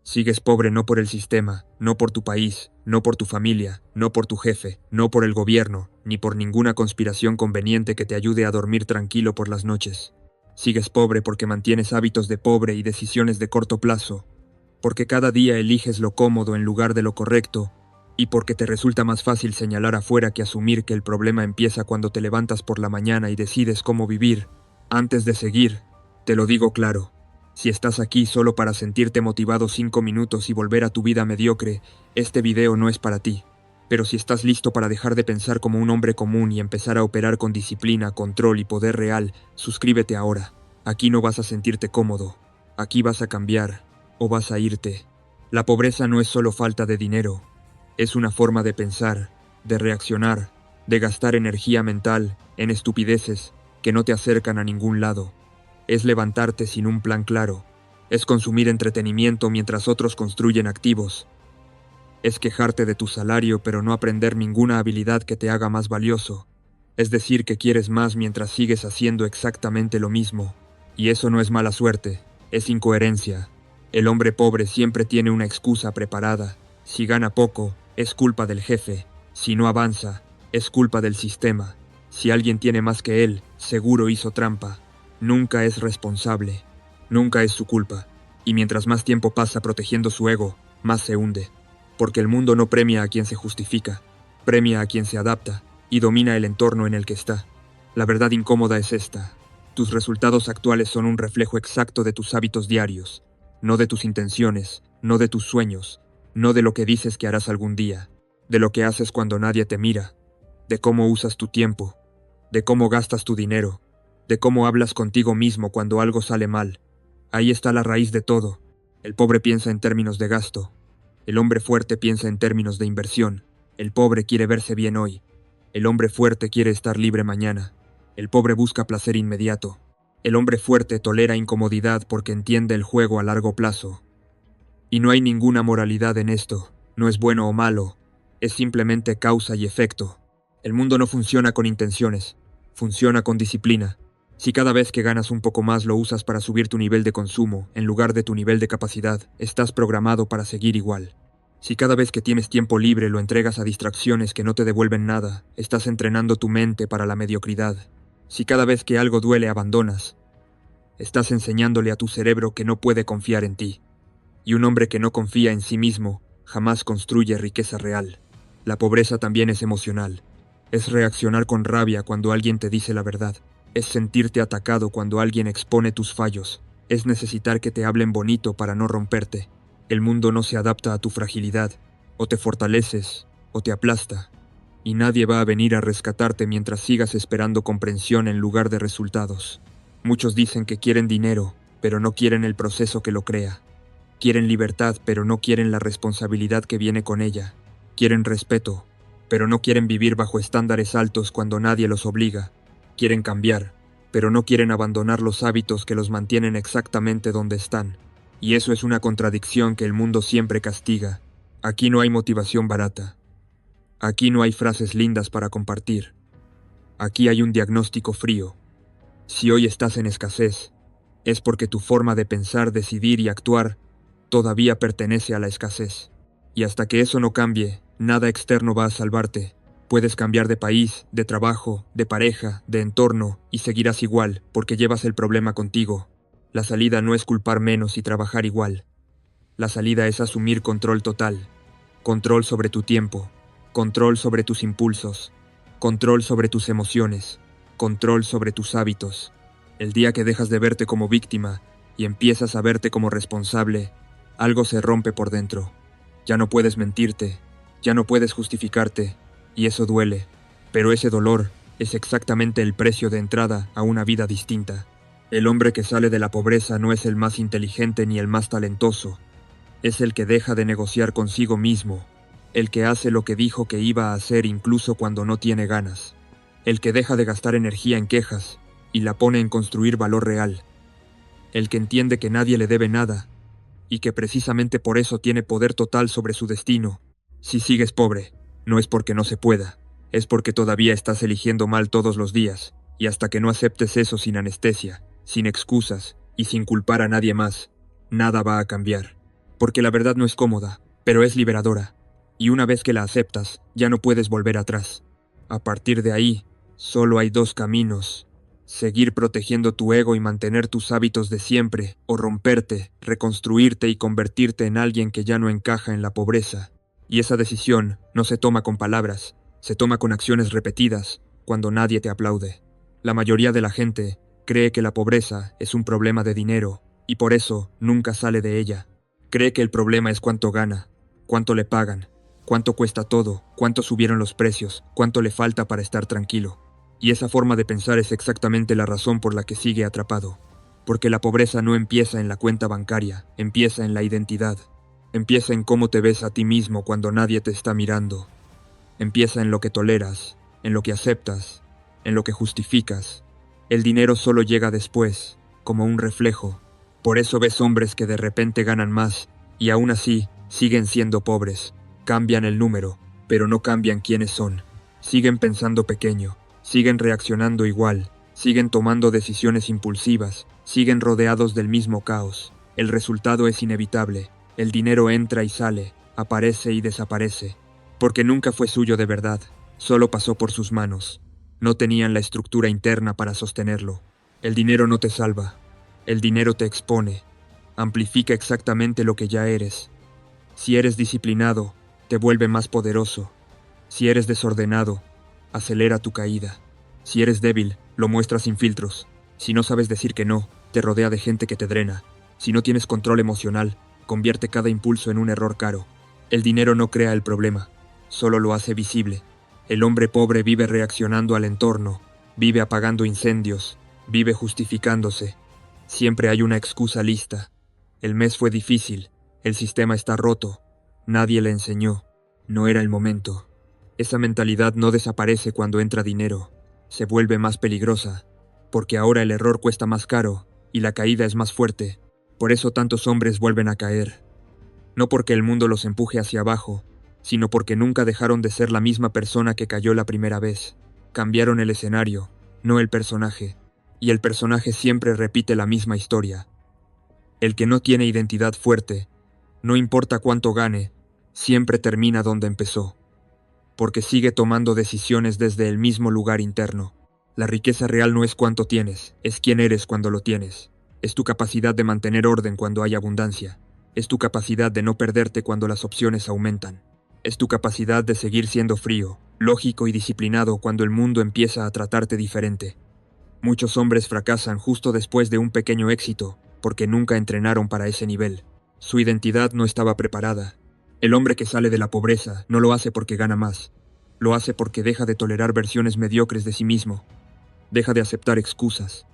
Sigues pobre no por el sistema, no por tu país, no por tu familia, no por tu jefe, no por el gobierno, ni por ninguna conspiración conveniente que te ayude a dormir tranquilo por las noches. Sigues pobre porque mantienes hábitos de pobre y decisiones de corto plazo, porque cada día eliges lo cómodo en lugar de lo correcto, y porque te resulta más fácil señalar afuera que asumir que el problema empieza cuando te levantas por la mañana y decides cómo vivir. Antes de seguir, te lo digo claro. Si estás aquí solo para sentirte motivado 5 minutos y volver a tu vida mediocre, este video no es para ti. Pero si estás listo para dejar de pensar como un hombre común y empezar a operar con disciplina, control y poder real, suscríbete ahora. Aquí no vas a sentirte cómodo. Aquí vas a cambiar, o vas a irte. La pobreza no es solo falta de dinero. Es una forma de pensar, de reaccionar, de gastar energía mental en estupideces que no te acercan a ningún lado. Es levantarte sin un plan claro. Es consumir entretenimiento mientras otros construyen activos. Es quejarte de tu salario pero no aprender ninguna habilidad que te haga más valioso. Es decir que quieres más mientras sigues haciendo exactamente lo mismo. Y eso no es mala suerte, es incoherencia. El hombre pobre siempre tiene una excusa preparada. Si gana poco, es culpa del jefe. Si no avanza, es culpa del sistema. Si alguien tiene más que él, seguro hizo trampa. Nunca es responsable. Nunca es su culpa. Y mientras más tiempo pasa protegiendo su ego, más se hunde. Porque el mundo no premia a quien se justifica, premia a quien se adapta y domina el entorno en el que está. La verdad incómoda es esta. Tus resultados actuales son un reflejo exacto de tus hábitos diarios, no de tus intenciones, no de tus sueños, no de lo que dices que harás algún día, de lo que haces cuando nadie te mira, de cómo usas tu tiempo, de cómo gastas tu dinero, de cómo hablas contigo mismo cuando algo sale mal. Ahí está la raíz de todo. El pobre piensa en términos de gasto. El hombre fuerte piensa en términos de inversión. El pobre quiere verse bien hoy. El hombre fuerte quiere estar libre mañana. El pobre busca placer inmediato. El hombre fuerte tolera incomodidad porque entiende el juego a largo plazo. Y no hay ninguna moralidad en esto. No es bueno o malo. Es simplemente causa y efecto. El mundo no funciona con intenciones. Funciona con disciplina. Si cada vez que ganas un poco más lo usas para subir tu nivel de consumo, en lugar de tu nivel de capacidad, estás programado para seguir igual. Si cada vez que tienes tiempo libre lo entregas a distracciones que no te devuelven nada, estás entrenando tu mente para la mediocridad. Si cada vez que algo duele abandonas, estás enseñándole a tu cerebro que no puede confiar en ti. Y un hombre que no confía en sí mismo jamás construye riqueza real. La pobreza también es emocional. Es reaccionar con rabia cuando alguien te dice la verdad. Es sentirte atacado cuando alguien expone tus fallos. Es necesitar que te hablen bonito para no romperte. El mundo no se adapta a tu fragilidad. O te fortaleces, o te aplasta. Y nadie va a venir a rescatarte mientras sigas esperando comprensión en lugar de resultados. Muchos dicen que quieren dinero, pero no quieren el proceso que lo crea. Quieren libertad, pero no quieren la responsabilidad que viene con ella. Quieren respeto, pero no quieren vivir bajo estándares altos cuando nadie los obliga. Quieren cambiar, pero no quieren abandonar los hábitos que los mantienen exactamente donde están. Y eso es una contradicción que el mundo siempre castiga. Aquí no hay motivación barata. Aquí no hay frases lindas para compartir. Aquí hay un diagnóstico frío. Si hoy estás en escasez, es porque tu forma de pensar, decidir y actuar todavía pertenece a la escasez. Y hasta que eso no cambie, nada externo va a salvarte. Puedes cambiar de país, de trabajo, de pareja, de entorno, y seguirás igual, porque llevas el problema contigo. La salida no es culpar menos y trabajar igual. La salida es asumir control total. Control sobre tu tiempo, control sobre tus impulsos, control sobre tus emociones, control sobre tus hábitos. El día que dejas de verte como víctima y empiezas a verte como responsable, algo se rompe por dentro. Ya no puedes mentirte, ya no puedes justificarte, y eso duele, pero ese dolor es exactamente el precio de entrada a una vida distinta. El hombre que sale de la pobreza no es el más inteligente ni el más talentoso, es el que deja de negociar consigo mismo, el que hace lo que dijo que iba a hacer incluso cuando no tiene ganas, el que deja de gastar energía en quejas y la pone en construir valor real, el que entiende que nadie le debe nada y que precisamente por eso tiene poder total sobre su destino. Si sigues pobre, no es porque no se pueda, es porque todavía estás eligiendo mal todos los días, y hasta que no aceptes eso sin anestesia, sin excusas y sin culpar a nadie más, nada va a cambiar. Porque la verdad no es cómoda, pero es liberadora. Y una vez que la aceptas, ya no puedes volver atrás. A partir de ahí, solo hay dos caminos. Seguir protegiendo tu ego y mantener tus hábitos de siempre, o romperte, reconstruirte y convertirte en alguien que ya no encaja en la pobreza. Y esa decisión no se toma con palabras, se toma con acciones repetidas, cuando nadie te aplaude. La mayoría de la gente cree que la pobreza es un problema de dinero, y por eso nunca sale de ella. Cree que el problema es cuánto gana, cuánto le pagan, cuánto cuesta todo, cuánto subieron los precios, cuánto le falta para estar tranquilo. Y esa forma de pensar es exactamente la razón por la que sigue atrapado. Porque la pobreza no empieza en la cuenta bancaria, empieza en la identidad. Empieza en cómo te ves a ti mismo cuando nadie te está mirando. Empieza en lo que toleras, en lo que aceptas, en lo que justificas. El dinero solo llega después, como un reflejo. Por eso ves hombres que de repente ganan más, y aún así siguen siendo pobres. Cambian el número, pero no cambian quiénes son. Siguen pensando pequeño, siguen reaccionando igual, siguen tomando decisiones impulsivas, siguen rodeados del mismo caos. El resultado es inevitable. El dinero entra y sale, aparece y desaparece. Porque nunca fue suyo de verdad, solo pasó por sus manos. No tenían la estructura interna para sostenerlo. El dinero no te salva. El dinero te expone. Amplifica exactamente lo que ya eres. Si eres disciplinado, te vuelve más poderoso. Si eres desordenado, acelera tu caída. Si eres débil, lo muestras sin filtros. Si no sabes decir que no, te rodea de gente que te drena. Si no tienes control emocional, convierte cada impulso en un error caro. El dinero no crea el problema, solo lo hace visible. El hombre pobre vive reaccionando al entorno, vive apagando incendios, vive justificándose. Siempre hay una excusa lista. El mes fue difícil, el sistema está roto, nadie le enseñó, no era el momento. Esa mentalidad no desaparece cuando entra dinero, se vuelve más peligrosa, porque ahora el error cuesta más caro y la caída es más fuerte. Por eso tantos hombres vuelven a caer. No porque el mundo los empuje hacia abajo, sino porque nunca dejaron de ser la misma persona que cayó la primera vez. Cambiaron el escenario, no el personaje, y el personaje siempre repite la misma historia. El que no tiene identidad fuerte, no importa cuánto gane, siempre termina donde empezó, porque sigue tomando decisiones desde el mismo lugar interno. La riqueza real no es cuánto tienes, es quién eres cuando lo tienes. Es tu capacidad de mantener orden cuando hay abundancia. Es tu capacidad de no perderte cuando las opciones aumentan. Es tu capacidad de seguir siendo frío, lógico y disciplinado cuando el mundo empieza a tratarte diferente. Muchos hombres fracasan justo después de un pequeño éxito, porque nunca entrenaron para ese nivel. Su identidad no estaba preparada. El hombre que sale de la pobreza no lo hace porque gana más. Lo hace porque deja de tolerar versiones mediocres de sí mismo. Deja de aceptar excusas.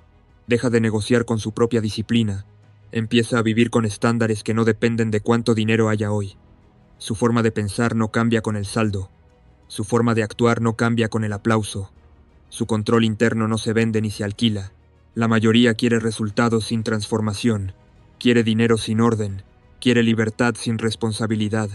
Deja de negociar con su propia disciplina. Empieza a vivir con estándares que no dependen de cuánto dinero haya hoy. Su forma de pensar no cambia con el saldo. Su forma de actuar no cambia con el aplauso. Su control interno no se vende ni se alquila. La mayoría quiere resultados sin transformación. Quiere dinero sin orden. Quiere libertad sin responsabilidad.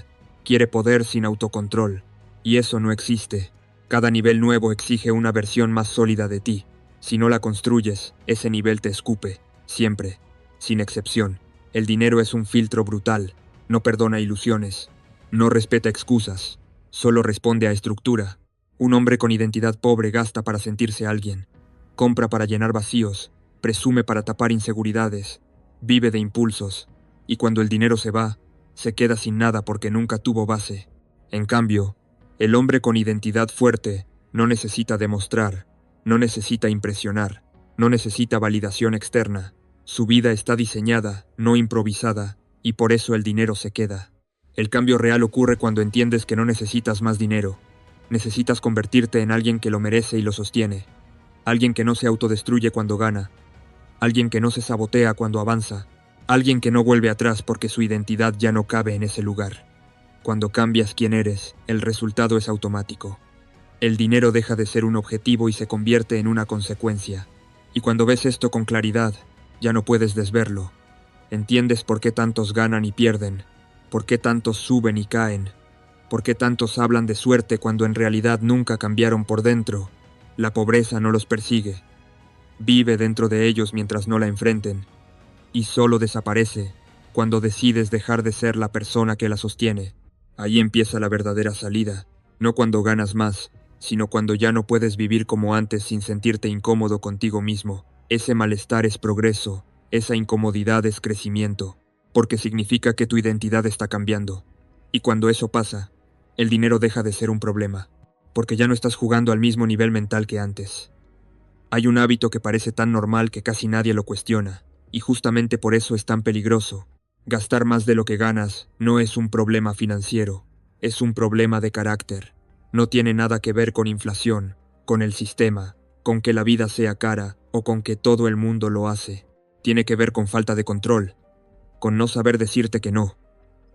Quiere poder sin autocontrol. Y eso no existe. Cada nivel nuevo exige una versión más sólida de ti. Si no la construyes, ese nivel te escupe, siempre, sin excepción. El dinero es un filtro brutal, no perdona ilusiones, no respeta excusas, solo responde a estructura. Un hombre con identidad pobre gasta para sentirse alguien, compra para llenar vacíos, presume para tapar inseguridades, vive de impulsos, y cuando el dinero se va, se queda sin nada porque nunca tuvo base. En cambio, el hombre con identidad fuerte no necesita demostrar, no necesita impresionar, no necesita validación externa. Su vida está diseñada, no improvisada, y por eso el dinero se queda. El cambio real ocurre cuando entiendes que no necesitas más dinero. Necesitas convertirte en alguien que lo merece y lo sostiene. Alguien que no se autodestruye cuando gana. Alguien que no se sabotea cuando avanza. Alguien que no vuelve atrás porque su identidad ya no cabe en ese lugar. Cuando cambias quién eres, el resultado es automático. El dinero deja de ser un objetivo y se convierte en una consecuencia. Y cuando ves esto con claridad, ya no puedes desverlo. Entiendes por qué tantos ganan y pierden, por qué tantos suben y caen, por qué tantos hablan de suerte cuando en realidad nunca cambiaron por dentro. La pobreza no los persigue. Vive dentro de ellos mientras no la enfrenten. Y solo desaparece cuando decides dejar de ser la persona que la sostiene. Ahí empieza la verdadera salida, no cuando ganas más, sino cuando ya no puedes vivir como antes sin sentirte incómodo contigo mismo. Ese malestar es progreso, esa incomodidad es crecimiento, porque significa que tu identidad está cambiando. Y cuando eso pasa, el dinero deja de ser un problema, porque ya no estás jugando al mismo nivel mental que antes. Hay un hábito que parece tan normal que casi nadie lo cuestiona, y justamente por eso es tan peligroso. Gastar más de lo que ganas no es un problema financiero, es un problema de carácter. No tiene nada que ver con inflación, con el sistema, con que la vida sea cara o con que todo el mundo lo hace. Tiene que ver con falta de control, con no saber decirte que no,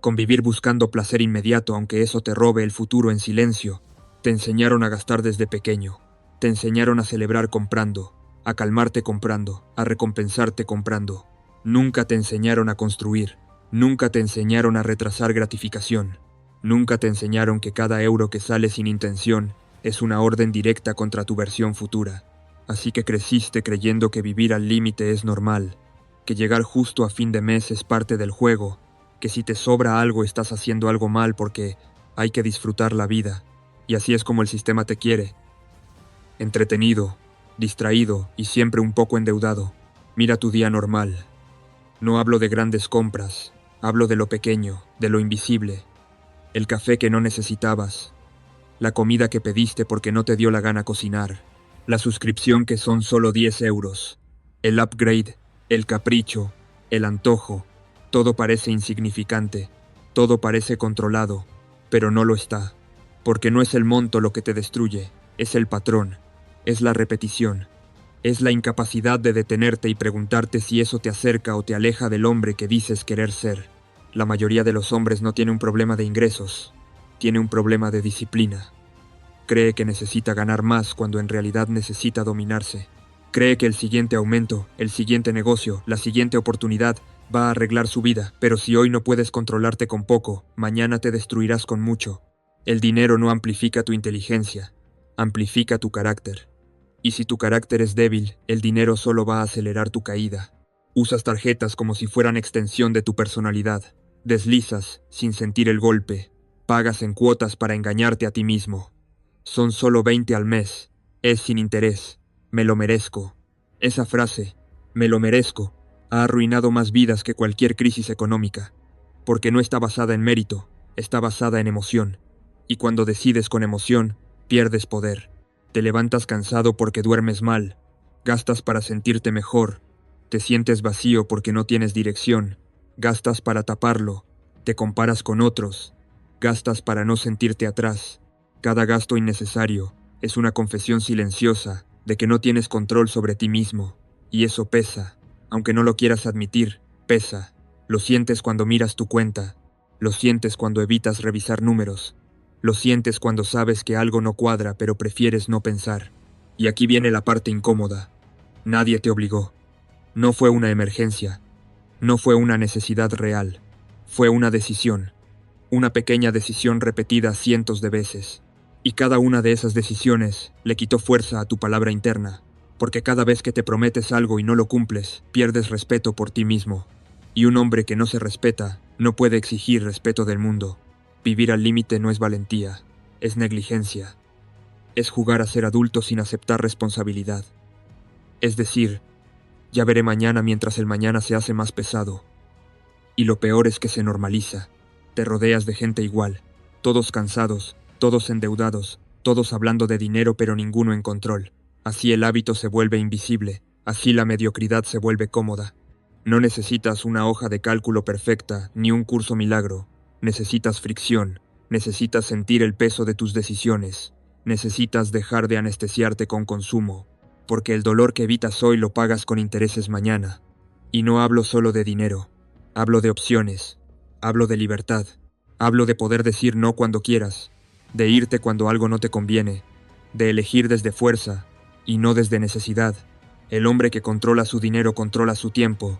con vivir buscando placer inmediato aunque eso te robe el futuro en silencio. Te enseñaron a gastar desde pequeño, te enseñaron a celebrar comprando, a calmarte comprando, a recompensarte comprando. Nunca te enseñaron a construir, nunca te enseñaron a retrasar gratificación, nunca te enseñaron que cada euro que sale sin intención es una orden directa contra tu versión futura. Así que creciste creyendo que vivir al límite es normal, que llegar justo a fin de mes es parte del juego, que si te sobra algo estás haciendo algo mal porque hay que disfrutar la vida, y así es como el sistema te quiere. Entretenido, distraído y siempre un poco endeudado. Mira tu día normal. No hablo de grandes compras, hablo de lo pequeño, de lo invisible. El café que no necesitabas, la comida que pediste porque no te dio la gana cocinar, la suscripción que son solo 10 euros, el upgrade, el capricho, el antojo. Todo parece insignificante, todo parece controlado, pero no lo está, porque no es el monto lo que te destruye, es el patrón, es la repetición, es la incapacidad de detenerte y preguntarte si eso te acerca o te aleja del hombre que dices querer ser. La mayoría de los hombres no tiene un problema de ingresos, tiene un problema de disciplina. Cree que necesita ganar más cuando en realidad necesita dominarse. Cree que el siguiente aumento, el siguiente negocio, la siguiente oportunidad va a arreglar su vida, pero si hoy no puedes controlarte con poco, mañana te destruirás con mucho. El dinero no amplifica tu inteligencia, amplifica tu carácter. Y si tu carácter es débil, el dinero solo va a acelerar tu caída. Usas tarjetas como si fueran extensión de tu personalidad. Deslizas sin sentir el golpe. Pagas en cuotas para engañarte a ti mismo. Son solo 20 al mes. Es sin interés. Me lo merezco. Esa frase, me lo merezco, ha arruinado más vidas que cualquier crisis económica. Porque no está basada en mérito, está basada en emoción. Y cuando decides con emoción, pierdes poder. Te levantas cansado porque duermes mal. Gastas para sentirte mejor. Te sientes vacío porque no tienes dirección. Gastas para taparlo. Te comparas con otros. Gastas para no sentirte atrás. Cada gasto innecesario es una confesión silenciosa de que no tienes control sobre ti mismo. Y eso pesa. Aunque no lo quieras admitir, pesa. Lo sientes cuando miras tu cuenta. Lo sientes cuando evitas revisar números. Lo sientes cuando sabes que algo no cuadra pero prefieres no pensar. Y aquí viene la parte incómoda. Nadie te obligó. No fue una emergencia. No fue una necesidad real. Fue una decisión. Una pequeña decisión repetida cientos de veces. Y cada una de esas decisiones le quitó fuerza a tu palabra interna. Porque cada vez que te prometes algo y no lo cumples, pierdes respeto por ti mismo. Y un hombre que no se respeta no puede exigir respeto del mundo. Vivir al límite no es valentía, es negligencia. Es jugar a ser adulto sin aceptar responsabilidad. Es decir, ya veré mañana mientras el mañana se hace más pesado. Y lo peor es que se normaliza. Te rodeas de gente igual, todos cansados, todos endeudados, todos hablando de dinero pero ninguno en control. Así el hábito se vuelve invisible, así la mediocridad se vuelve cómoda. No necesitas una hoja de cálculo perfecta, ni un curso milagro. Necesitas fricción, necesitas sentir el peso de tus decisiones, necesitas dejar de anestesiarte con consumo, porque el dolor que evitas hoy lo pagas con intereses mañana. Y no hablo solo de dinero, hablo de opciones, hablo de libertad, hablo de poder decir no cuando quieras, de irte cuando algo no te conviene, de elegir desde fuerza y no desde necesidad. El hombre que controla su dinero controla su tiempo,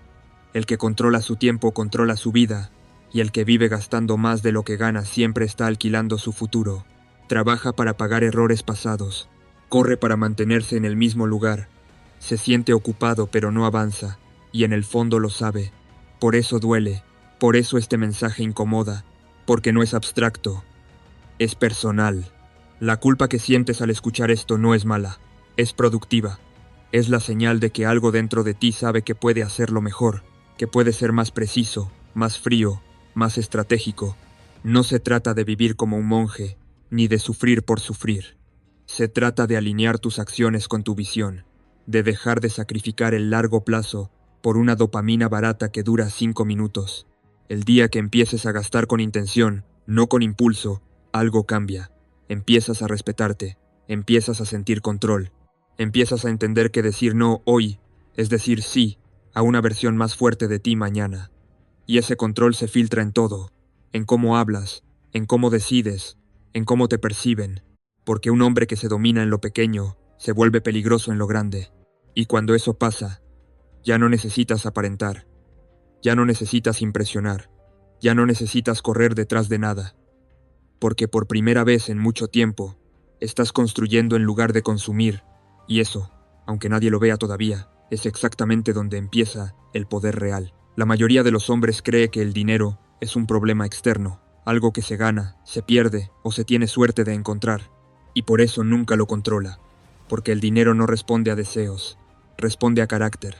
el que controla su tiempo controla su vida, y el que vive gastando más de lo que gana siempre está alquilando su futuro. Trabaja para pagar errores pasados, corre para mantenerse en el mismo lugar, se siente ocupado pero no avanza, y en el fondo lo sabe. Por eso duele, Por eso este mensaje incomoda, porque no es abstracto, es personal. La culpa que sientes al escuchar esto no es mala, es productiva. Es la señal de que algo dentro de ti sabe que puede hacerlo mejor, que puede ser más preciso, más frío, más estratégico. No se trata de vivir como un monje, ni de sufrir por sufrir. Se trata de alinear tus acciones con tu visión, de dejar de sacrificar el largo plazo por una dopamina barata que dura 5 minutos. El día que empieces a gastar con intención, no con impulso, algo cambia. Empiezas a respetarte, empiezas a sentir control, empiezas a entender que decir no hoy es decir sí a una versión más fuerte de ti mañana. Y ese control se filtra en todo, en cómo hablas, en cómo decides, en cómo te perciben, porque un hombre que se domina en lo pequeño se vuelve peligroso en lo grande. Y cuando eso pasa, ya no necesitas aparentar, ya no necesitas impresionar, ya no necesitas correr detrás de nada, porque por primera vez en mucho tiempo, estás construyendo en lugar de consumir, y eso, aunque nadie lo vea todavía, es exactamente donde empieza el poder real. La mayoría de los hombres cree que el dinero es un problema externo, algo que se gana, se pierde o se tiene suerte de encontrar, y por eso nunca lo controla, porque el dinero no responde a deseos, responde a carácter.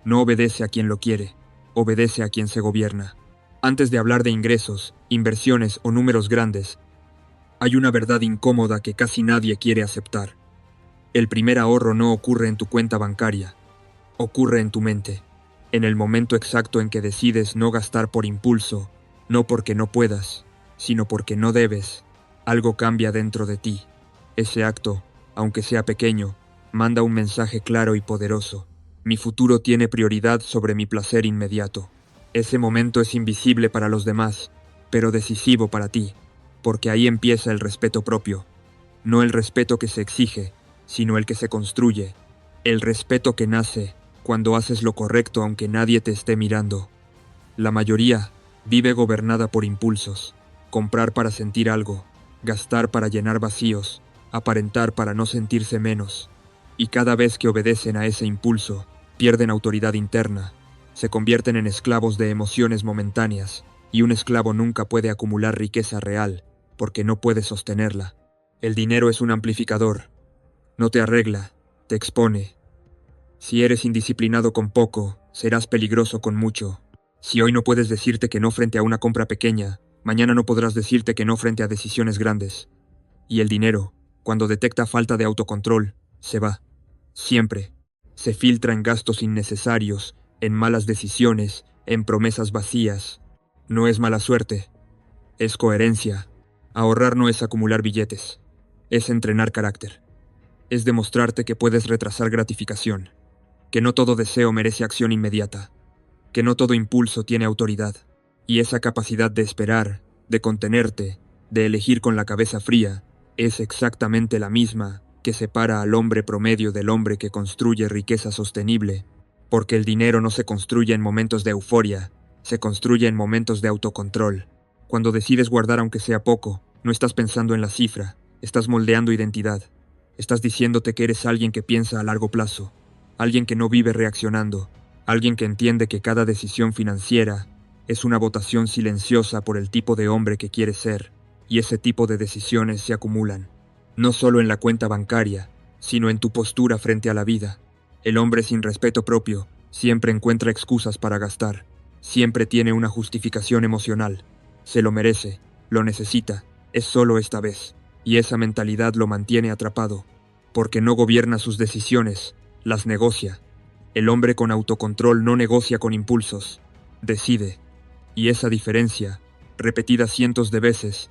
No obedece a quien lo quiere, obedece a quien se gobierna. Antes de hablar de ingresos, inversiones o números grandes, hay una verdad incómoda que casi nadie quiere aceptar. El primer ahorro no ocurre en tu cuenta bancaria, ocurre en tu mente, en el momento exacto en que decides no gastar por impulso, no porque no puedas, sino porque no debes. Algo cambia dentro de ti. Ese acto, aunque sea pequeño, manda un mensaje claro y poderoso. Mi futuro tiene prioridad sobre mi placer inmediato. Ese momento es invisible para los demás, pero decisivo para ti, porque ahí empieza el respeto propio. No el respeto que se exige, sino el que se construye. El respeto que nace cuando haces lo correcto aunque nadie te esté mirando. La mayoría vive gobernada por impulsos. Comprar para sentir algo, gastar para llenar vacíos, aparentar para no sentirse menos. Y cada vez que obedecen a ese impulso, pierden autoridad interna, se convierten en esclavos de emociones momentáneas, y un esclavo nunca puede acumular riqueza real, porque no puede sostenerla. El dinero es un amplificador. No te arregla, te expone. Si eres indisciplinado con poco, serás peligroso con mucho. Si hoy no puedes decirte que no frente a una compra pequeña, mañana no podrás decirte que no frente a decisiones grandes. Y el dinero, cuando detecta falta de autocontrol, se va. Siempre. Se filtra en gastos innecesarios, en malas decisiones, en promesas vacías. No es mala suerte, es coherencia. Ahorrar no es acumular billetes, es entrenar carácter. Es demostrarte que puedes retrasar gratificación, que no todo deseo merece acción inmediata, que no todo impulso tiene autoridad, y esa capacidad de esperar, de contenerte, de elegir con la cabeza fría, es exactamente la misma que separa al hombre promedio del hombre que construye riqueza sostenible, porque el dinero no se construye en momentos de euforia, se construye en momentos de autocontrol. Cuando decides guardar aunque sea poco, no estás pensando en la cifra, estás moldeando identidad. Estás diciéndote que eres alguien que piensa a largo plazo, alguien que no vive reaccionando, alguien que entiende que cada decisión financiera es una votación silenciosa por el tipo de hombre que quieres ser, y ese tipo de decisiones se acumulan, no solo en la cuenta bancaria, sino en tu postura frente a la vida. El hombre sin respeto propio siempre encuentra excusas para gastar, siempre tiene una justificación emocional, se lo merece, lo necesita, es solo esta vez. Y esa mentalidad lo mantiene atrapado, porque no gobierna sus decisiones, las negocia. El hombre con autocontrol no negocia con impulsos, decide. Y esa diferencia, repetida cientos de veces,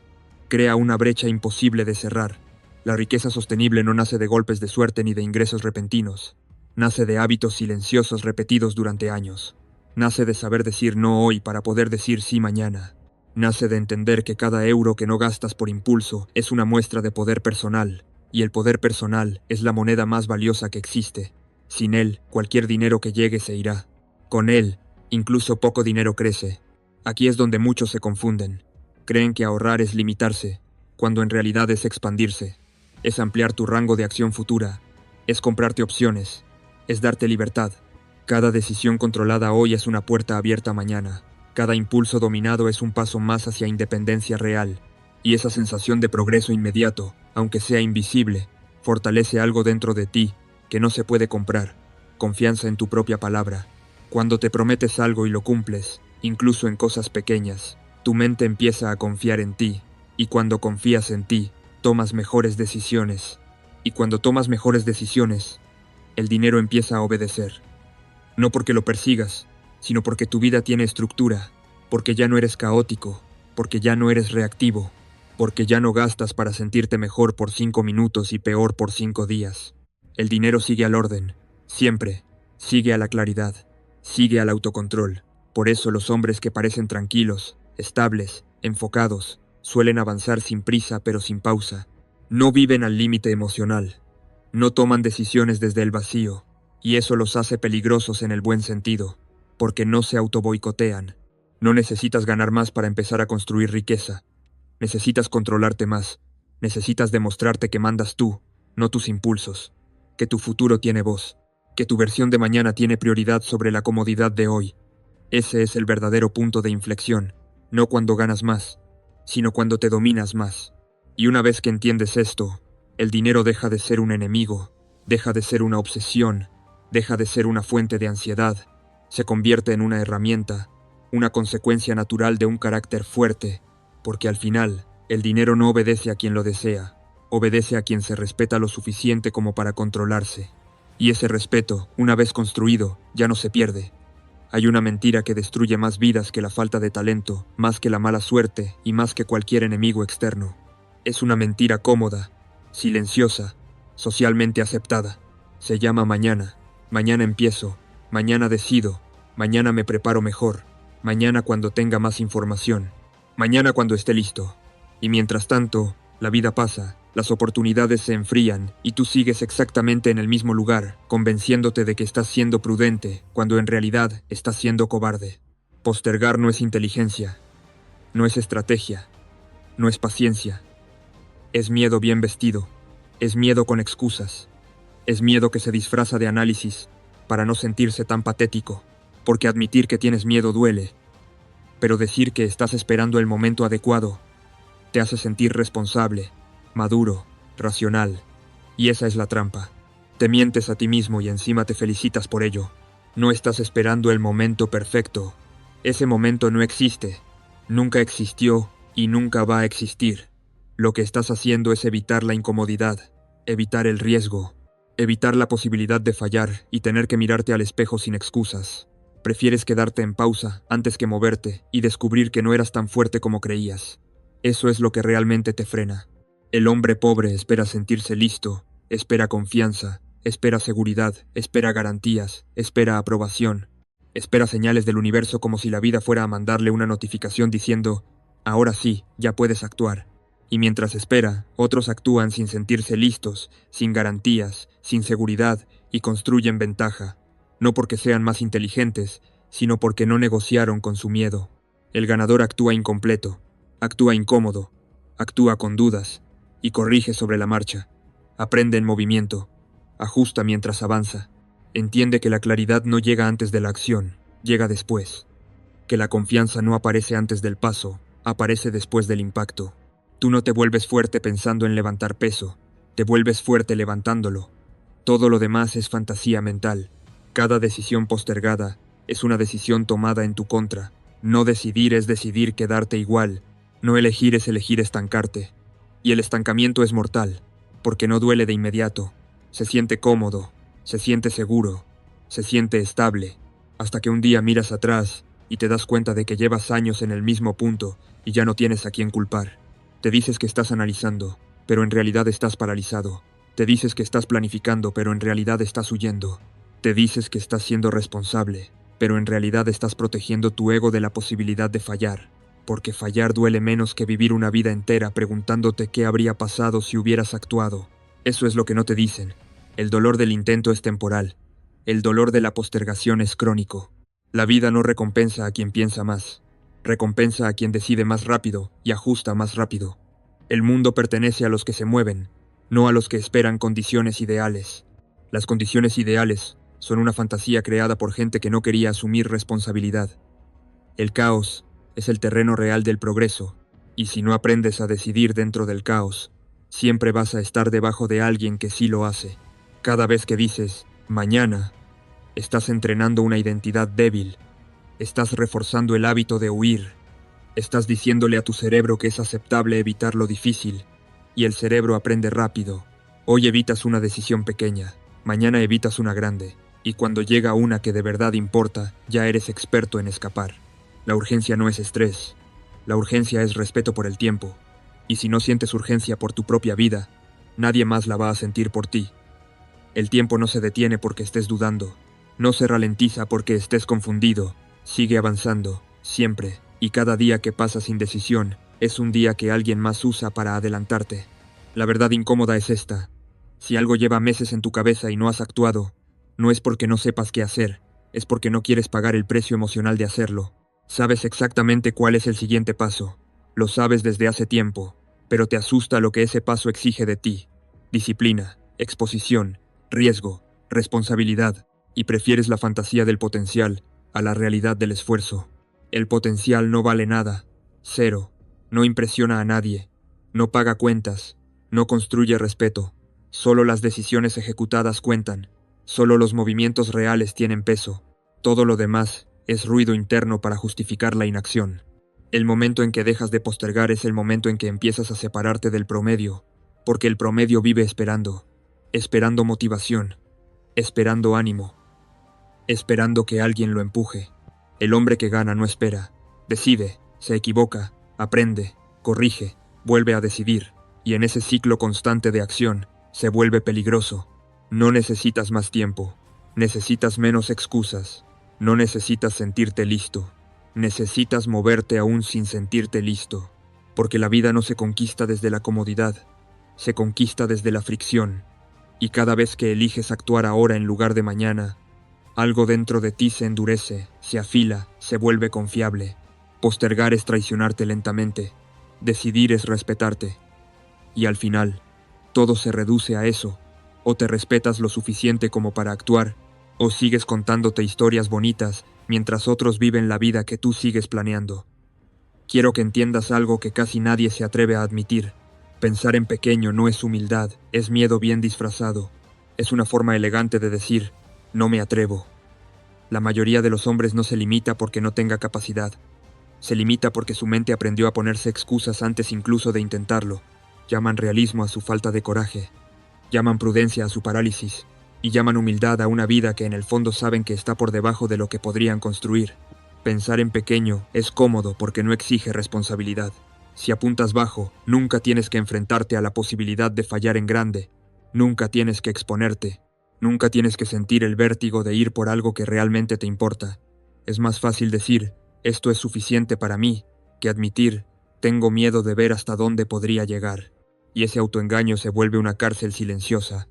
crea una brecha imposible de cerrar. La riqueza sostenible no nace de golpes de suerte ni de ingresos repentinos. Nace de hábitos silenciosos repetidos durante años. Nace de saber decir no hoy para poder decir sí mañana. Nace de entender que cada euro que no gastas por impulso es una muestra de poder personal, y el poder personal es la moneda más valiosa que existe. Sin él, cualquier dinero que llegue se irá. Con él, incluso poco dinero crece. Aquí es donde muchos se confunden. Creen que ahorrar es limitarse, cuando en realidad es expandirse. Es ampliar tu rango de acción futura. Es comprarte opciones. Es darte libertad. Cada decisión controlada hoy es una puerta abierta mañana. Cada impulso dominado es un paso más hacia independencia real, y esa sensación de progreso inmediato, aunque sea invisible, fortalece algo dentro de ti que no se puede comprar: confianza en tu propia palabra. Cuando te prometes algo y lo cumples, incluso en cosas pequeñas, tu mente empieza a confiar en ti, y cuando confías en ti, tomas mejores decisiones. Y cuando tomas mejores decisiones, el dinero empieza a obedecer. No porque lo persigas, sino porque tu vida tiene estructura, porque ya no eres caótico, porque ya no eres reactivo, porque ya no gastas para sentirte mejor por 5 minutos y peor por 5 días. El dinero sigue al orden, siempre, sigue a la claridad, sigue al autocontrol. Por eso los hombres que parecen tranquilos, estables, enfocados, suelen avanzar sin prisa pero sin pausa. No viven al límite emocional, no toman decisiones desde el vacío, y eso los hace peligrosos en el buen sentido, porque no se autoboicotean. No necesitas ganar más para empezar a construir riqueza. Necesitas controlarte más. Necesitas demostrarte que mandas tú, no tus impulsos, que tu futuro tiene voz, que tu versión de mañana tiene prioridad sobre la comodidad de hoy. Ese es el verdadero punto de inflexión, no cuando ganas más, sino cuando te dominas más. Y una vez que entiendes esto, el dinero deja de ser un enemigo, deja de ser una obsesión, deja de ser una fuente de ansiedad, se convierte en una herramienta, una consecuencia natural de un carácter fuerte, porque al final, el dinero no obedece a quien lo desea, obedece a quien se respeta lo suficiente como para controlarse. Y ese respeto, una vez construido, ya no se pierde. Hay una mentira que destruye más vidas que la falta de talento, más que la mala suerte y más que cualquier enemigo externo. Es una mentira cómoda, silenciosa, socialmente aceptada. Se llama mañana. Mañana empiezo. Mañana decido. Mañana me preparo mejor. Mañana cuando tenga más información. Mañana cuando esté listo. Y mientras tanto, la vida pasa, las oportunidades se enfrían y tú sigues exactamente en el mismo lugar, convenciéndote de que estás siendo prudente, cuando en realidad estás siendo cobarde. Postergar no es inteligencia, no es estrategia, no es paciencia. Es miedo bien vestido, es miedo con excusas, es miedo que se disfraza de análisis para no sentirse tan patético, porque admitir que tienes miedo duele, pero decir que estás esperando el momento adecuado te hace sentir responsable, maduro, racional. Y esa es la trampa. Te mientes a ti mismo y encima te felicitas por ello. No estás esperando el momento perfecto. Ese momento no existe, nunca existió y nunca va a existir. Lo que estás haciendo es evitar la incomodidad, evitar el riesgo, evitar la posibilidad de fallar y tener que mirarte al espejo sin excusas. Prefieres quedarte en pausa antes que moverte y descubrir que no eras tan fuerte como creías. Eso es lo que realmente te frena. El hombre pobre espera sentirse listo, espera confianza, espera seguridad, espera garantías, espera aprobación, espera señales del universo como si la vida fuera a mandarle una notificación diciendo: ahora sí, ya puedes actuar. Y mientras espera, otros actúan sin sentirse listos, sin garantías, sin seguridad y construyen ventaja, no porque sean más inteligentes, sino porque no negociaron con su miedo. El ganador actúa incompleto, actúa incómodo, actúa con dudas y corrige sobre la marcha. Aprende en movimiento, ajusta mientras avanza. Entiende que la claridad no llega antes de la acción, llega después. Que la confianza no aparece antes del paso, aparece después del impacto. Tú no te vuelves fuerte pensando en levantar peso, te vuelves fuerte levantándolo. Todo lo demás es fantasía mental. Cada decisión postergada es una decisión tomada en tu contra. No decidir es decidir quedarte igual. No elegir es elegir estancarte. Y el estancamiento es mortal, porque no duele de inmediato. Se siente cómodo, se siente seguro, se siente estable, hasta que un día miras atrás y te das cuenta de que llevas años en el mismo punto y ya no tienes a quién culpar. Te dices que estás analizando, pero en realidad estás paralizado. Te dices que estás planificando, pero en realidad estás huyendo. Te dices que estás siendo responsable, pero en realidad estás protegiendo tu ego de la posibilidad de fallar. Porque fallar duele menos que vivir una vida entera preguntándote qué habría pasado si hubieras actuado. Eso es lo que no te dicen. El dolor del intento es temporal. El dolor de la postergación es crónico. La vida no recompensa a quien piensa más. Recompensa a quien decide más rápido y ajusta más rápido. El mundo pertenece a los que se mueven, no a los que esperan condiciones ideales. Las condiciones ideales son una fantasía creada por gente que no quería asumir responsabilidad. El caos es el terreno real del progreso, y si no aprendes a decidir dentro del caos, siempre vas a estar debajo de alguien que sí lo hace. Cada vez que dices, mañana, estás entrenando una identidad débil, estás reforzando el hábito de huir, estás diciéndole a tu cerebro que es aceptable evitar lo difícil, y el cerebro aprende rápido. Hoy evitas una decisión pequeña, mañana evitas una grande, y cuando llega una que de verdad importa, ya eres experto en escapar. La urgencia no es estrés, la urgencia es respeto por el tiempo, y si no sientes urgencia por tu propia vida, nadie más la va a sentir por ti. El tiempo no se detiene porque estés dudando, no se ralentiza porque estés confundido, sigue avanzando, siempre, y cada día que pasa sin decisión, es un día que alguien más usa para adelantarte. La verdad incómoda es esta: si algo lleva meses en tu cabeza y no has actuado, no es porque no sepas qué hacer, es porque no quieres pagar el precio emocional de hacerlo. Sabes exactamente cuál es el siguiente paso, lo sabes desde hace tiempo, pero te asusta lo que ese paso exige de ti: disciplina, exposición, riesgo, responsabilidad, y prefieres la fantasía del potencial a la realidad del esfuerzo. El potencial no vale nada, cero, no impresiona a nadie, no paga cuentas, no construye respeto, solo las decisiones ejecutadas cuentan, solo los movimientos reales tienen peso, todo lo demás es ruido interno para justificar la inacción. El momento en que dejas de postergar es el momento en que empiezas a separarte del promedio, porque el promedio vive esperando, esperando motivación, esperando ánimo, esperando que alguien lo empuje. El hombre que gana no espera, decide, se equivoca, aprende, corrige, vuelve a decidir, y en ese ciclo constante de acción, se vuelve peligroso. No necesitas más tiempo, necesitas menos excusas, no necesitas sentirte listo, necesitas moverte aún sin sentirte listo, porque la vida no se conquista desde la comodidad, se conquista desde la fricción, y cada vez que eliges actuar ahora en lugar de mañana, algo dentro de ti se endurece, se afila, se vuelve confiable. Postergar es traicionarte lentamente, decidir es respetarte. Y al final, todo se reduce a eso: o te respetas lo suficiente como para actuar, o sigues contándote historias bonitas mientras otros viven la vida que tú sigues planeando. Quiero que entiendas algo que casi nadie se atreve a admitir. Pensar en pequeño no es humildad, es miedo bien disfrazado. Es una forma elegante de decir, no me atrevo. La mayoría de los hombres no se limita porque no tenga capacidad. Se limita porque su mente aprendió a ponerse excusas antes incluso de intentarlo. Llaman realismo a su falta de coraje. Llaman prudencia a su parálisis. Y llaman humildad a una vida que en el fondo saben que está por debajo de lo que podrían construir. Pensar en pequeño es cómodo porque no exige responsabilidad. Si apuntas bajo, nunca tienes que enfrentarte a la posibilidad de fallar en grande. Nunca tienes que exponerte. Nunca tienes que sentir el vértigo de ir por algo que realmente te importa. Es más fácil decir, esto es suficiente para mí, que admitir, tengo miedo de ver hasta dónde podría llegar. Y ese autoengaño se vuelve una cárcel silenciosa.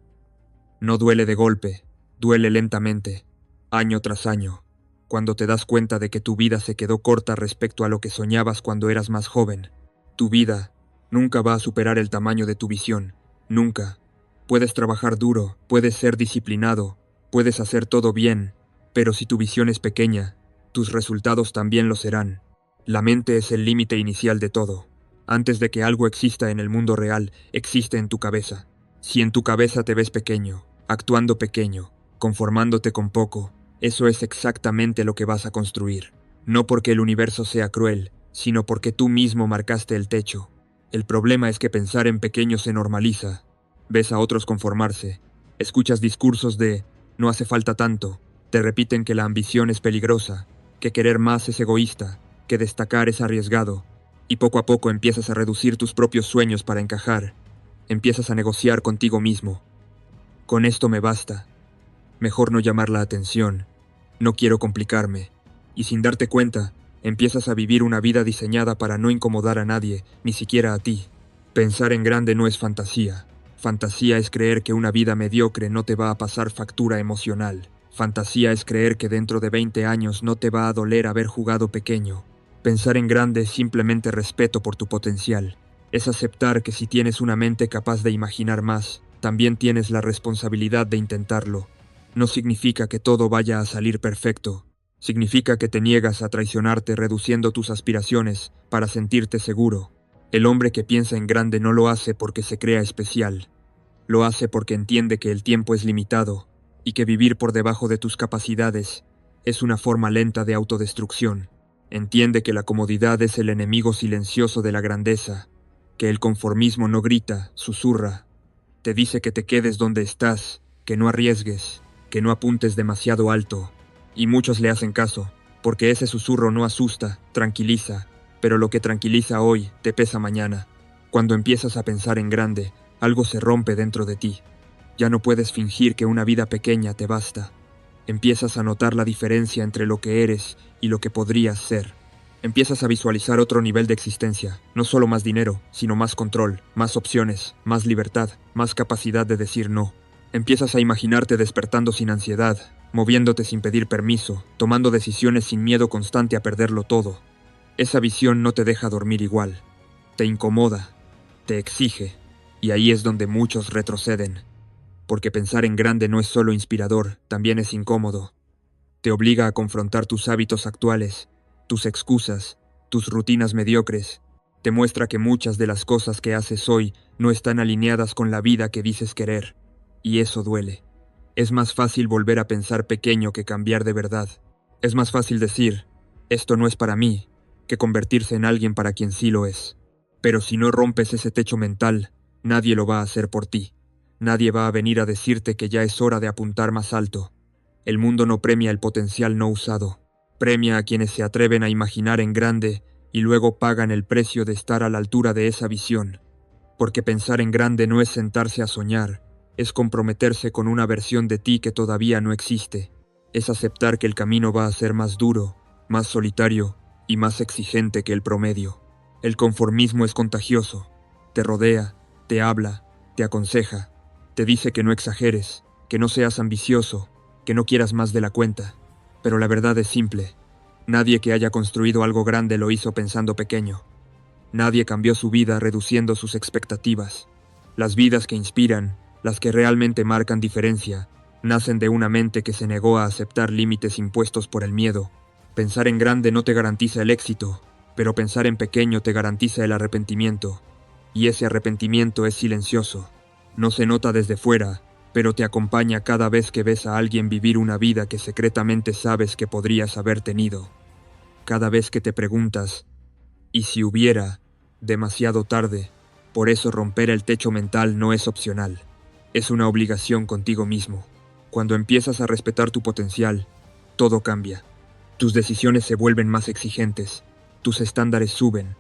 No duele de golpe, duele lentamente, año tras año, cuando te das cuenta de que tu vida se quedó corta respecto a lo que soñabas cuando eras más joven. Tu vida nunca va a superar el tamaño de tu visión, nunca. Puedes trabajar duro, puedes ser disciplinado, puedes hacer todo bien, pero si tu visión es pequeña, tus resultados también lo serán. La mente es el límite inicial de todo. Antes de que algo exista en el mundo real, existe en tu cabeza. Si en tu cabeza te ves pequeño, actuando pequeño, conformándote con poco, eso es exactamente lo que vas a construir. No porque el universo sea cruel, sino porque tú mismo marcaste el techo. El problema es que pensar en pequeño se normaliza. Ves a otros conformarse, escuchas discursos de no hace falta tanto, te repiten que la ambición es peligrosa, que querer más es egoísta, que destacar es arriesgado, y poco a poco empiezas a reducir tus propios sueños para encajar, empiezas a negociar contigo mismo. Con esto me basta, mejor no llamar la atención, no quiero complicarme, y sin darte cuenta, empiezas a vivir una vida diseñada para no incomodar a nadie, ni siquiera a ti. Pensar en grande no es fantasía. Fantasía es creer que una vida mediocre no te va a pasar factura emocional. Fantasía es creer que dentro de 20 años no te va a doler haber jugado pequeño. Pensar en grande es simplemente respeto por tu potencial. Es aceptar que si tienes una mente capaz de imaginar más, también tienes la responsabilidad de intentarlo. No significa que todo vaya a salir perfecto. Significa que te niegas a traicionarte reduciendo tus aspiraciones para sentirte seguro. El hombre que piensa en grande no lo hace porque se crea especial. Lo hace porque entiende que el tiempo es limitado y que vivir por debajo de tus capacidades es una forma lenta de autodestrucción. Entiende que la comodidad es el enemigo silencioso de la grandeza, que el conformismo no grita, susurra. Te dice que te quedes donde estás, que no arriesgues, que no apuntes demasiado alto. Y muchos le hacen caso, porque ese susurro no asusta, tranquiliza, pero lo que tranquiliza hoy te pesa mañana. Cuando empiezas a pensar en grande, algo se rompe dentro de ti. Ya no puedes fingir que una vida pequeña te basta. Empiezas a notar la diferencia entre lo que eres y lo que podrías ser. Empiezas a visualizar otro nivel de existencia, no solo más dinero, sino más control, más opciones, más libertad, más capacidad de decir no. Empiezas a imaginarte despertando sin ansiedad, moviéndote sin pedir permiso, tomando decisiones sin miedo constante a perderlo todo. Esa visión no te deja dormir igual. Te incomoda, te exige, y ahí es donde muchos retroceden. Porque pensar en grande no es solo inspirador, también es incómodo. Te obliga a confrontar tus hábitos actuales, tus excusas, tus rutinas mediocres. Te muestra que muchas de las cosas que haces hoy no están alineadas con la vida que dices querer. Y eso duele. Es más fácil volver a pensar pequeño que cambiar de verdad. Es más fácil decir, esto no es para mí, que convertirse en alguien para quien sí lo es. Pero si no rompes ese techo mental, nadie lo va a hacer por ti. Nadie va a venir a decirte que ya es hora de apuntar más alto. El mundo no premia el potencial no usado. Premia a quienes se atreven a imaginar en grande y luego pagan el precio de estar a la altura de esa visión. Porque pensar en grande no es sentarse a soñar, es comprometerse con una versión de ti que todavía no existe. Es aceptar que el camino va a ser más duro, más solitario y más exigente que el promedio. El conformismo es contagioso. Te rodea, te habla, te aconseja, te dice que no exageres, que no seas ambicioso, que no quieras más de la cuenta. Pero la verdad es simple. Nadie que haya construido algo grande lo hizo pensando pequeño. Nadie cambió su vida reduciendo sus expectativas. Las vidas que inspiran, las que realmente marcan diferencia, nacen de una mente que se negó a aceptar límites impuestos por el miedo. Pensar en grande no te garantiza el éxito, pero pensar en pequeño te garantiza el arrepentimiento. Y ese arrepentimiento es silencioso. No se nota desde fuera, pero te acompaña cada vez que ves a alguien vivir una vida que secretamente sabes que podrías haber tenido. Cada vez que te preguntas, ¿y si hubiera? Demasiado tarde. Por eso romper el techo mental no es opcional. Es una obligación contigo mismo. Cuando empiezas a respetar tu potencial, todo cambia. Tus decisiones se vuelven más exigentes. Tus estándares suben.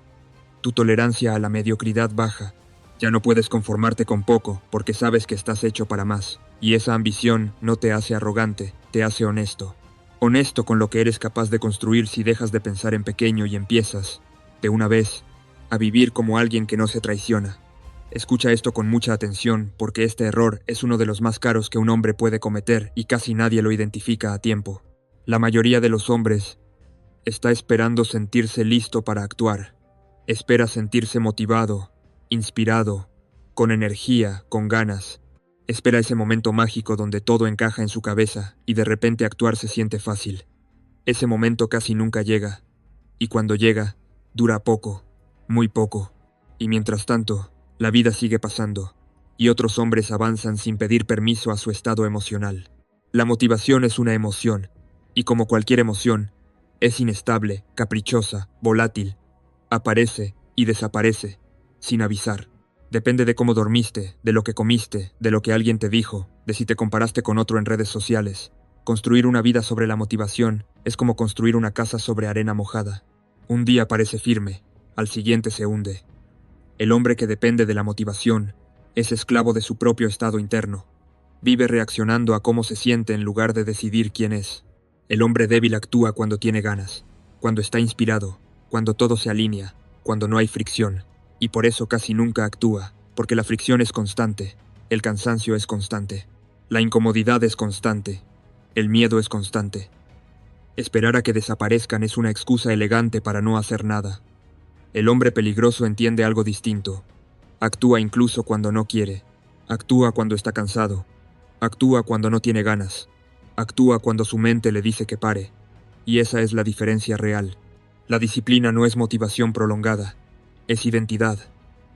Tu tolerancia a la mediocridad baja. Ya no puedes conformarte con poco porque sabes que estás hecho para más. Y esa ambición no te hace arrogante, te hace honesto. Honesto con lo que eres capaz de construir si dejas de pensar en pequeño y empiezas, de una vez, a vivir como alguien que no se traiciona. Escucha esto con mucha atención porque este error es uno de los más caros que un hombre puede cometer y casi nadie lo identifica a tiempo. La mayoría de los hombres está esperando sentirse listo para actuar. Espera sentirse motivado, inspirado, con energía, con ganas. Espera ese momento mágico donde todo encaja en su cabeza y de repente actuar se siente fácil. Ese momento casi nunca llega. Y cuando llega, dura poco, muy poco. Y mientras tanto, la vida sigue pasando, y otros hombres avanzan sin pedir permiso a su estado emocional. La motivación es una emoción, y como cualquier emoción, es inestable, caprichosa, volátil. Aparece y desaparece, sin avisar. Depende de cómo dormiste, de lo que comiste, de lo que alguien te dijo, de si te comparaste con otro en redes sociales. Construir una vida sobre la motivación es como construir una casa sobre arena mojada. Un día parece firme, al siguiente se hunde. El hombre que depende de la motivación es esclavo de su propio estado interno. Vive reaccionando a cómo se siente en lugar de decidir quién es. El hombre débil actúa cuando tiene ganas, cuando está inspirado, cuando todo se alinea, cuando no hay fricción. Y por eso casi nunca actúa, porque la fricción es constante, el cansancio es constante, la incomodidad es constante, el miedo es constante. Esperar a que desaparezcan es una excusa elegante para no hacer nada. El hombre peligroso entiende algo distinto. Actúa incluso cuando no quiere. Actúa cuando está cansado. Actúa cuando no tiene ganas. Actúa cuando su mente le dice que pare. Y esa es la diferencia real. La disciplina no es motivación prolongada, es identidad.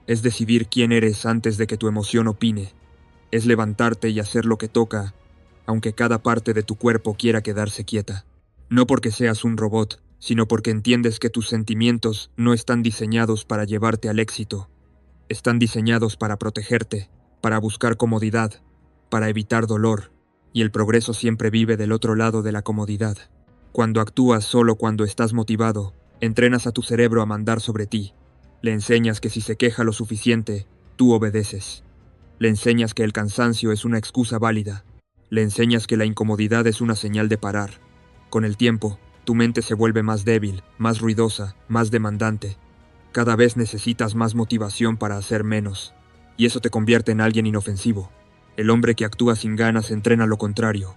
Es decidir quién eres antes de que tu emoción opine. Es levantarte y hacer lo que toca, aunque cada parte de tu cuerpo quiera quedarse quieta. No porque seas un robot, sino porque entiendes que tus sentimientos no están diseñados para llevarte al éxito. Están diseñados para protegerte, para buscar comodidad, para evitar dolor, y el progreso siempre vive del otro lado de la comodidad. Cuando actúas solo cuando estás motivado, entrenas a tu cerebro a mandar sobre ti. Le enseñas que si se queja lo suficiente, tú obedeces. Le enseñas que el cansancio es una excusa válida. Le enseñas que la incomodidad es una señal de parar. Con el tiempo, tu mente se vuelve más débil, más ruidosa, más demandante. Cada vez necesitas más motivación para hacer menos. Y eso te convierte en alguien inofensivo. El hombre que actúa sin ganas entrena lo contrario.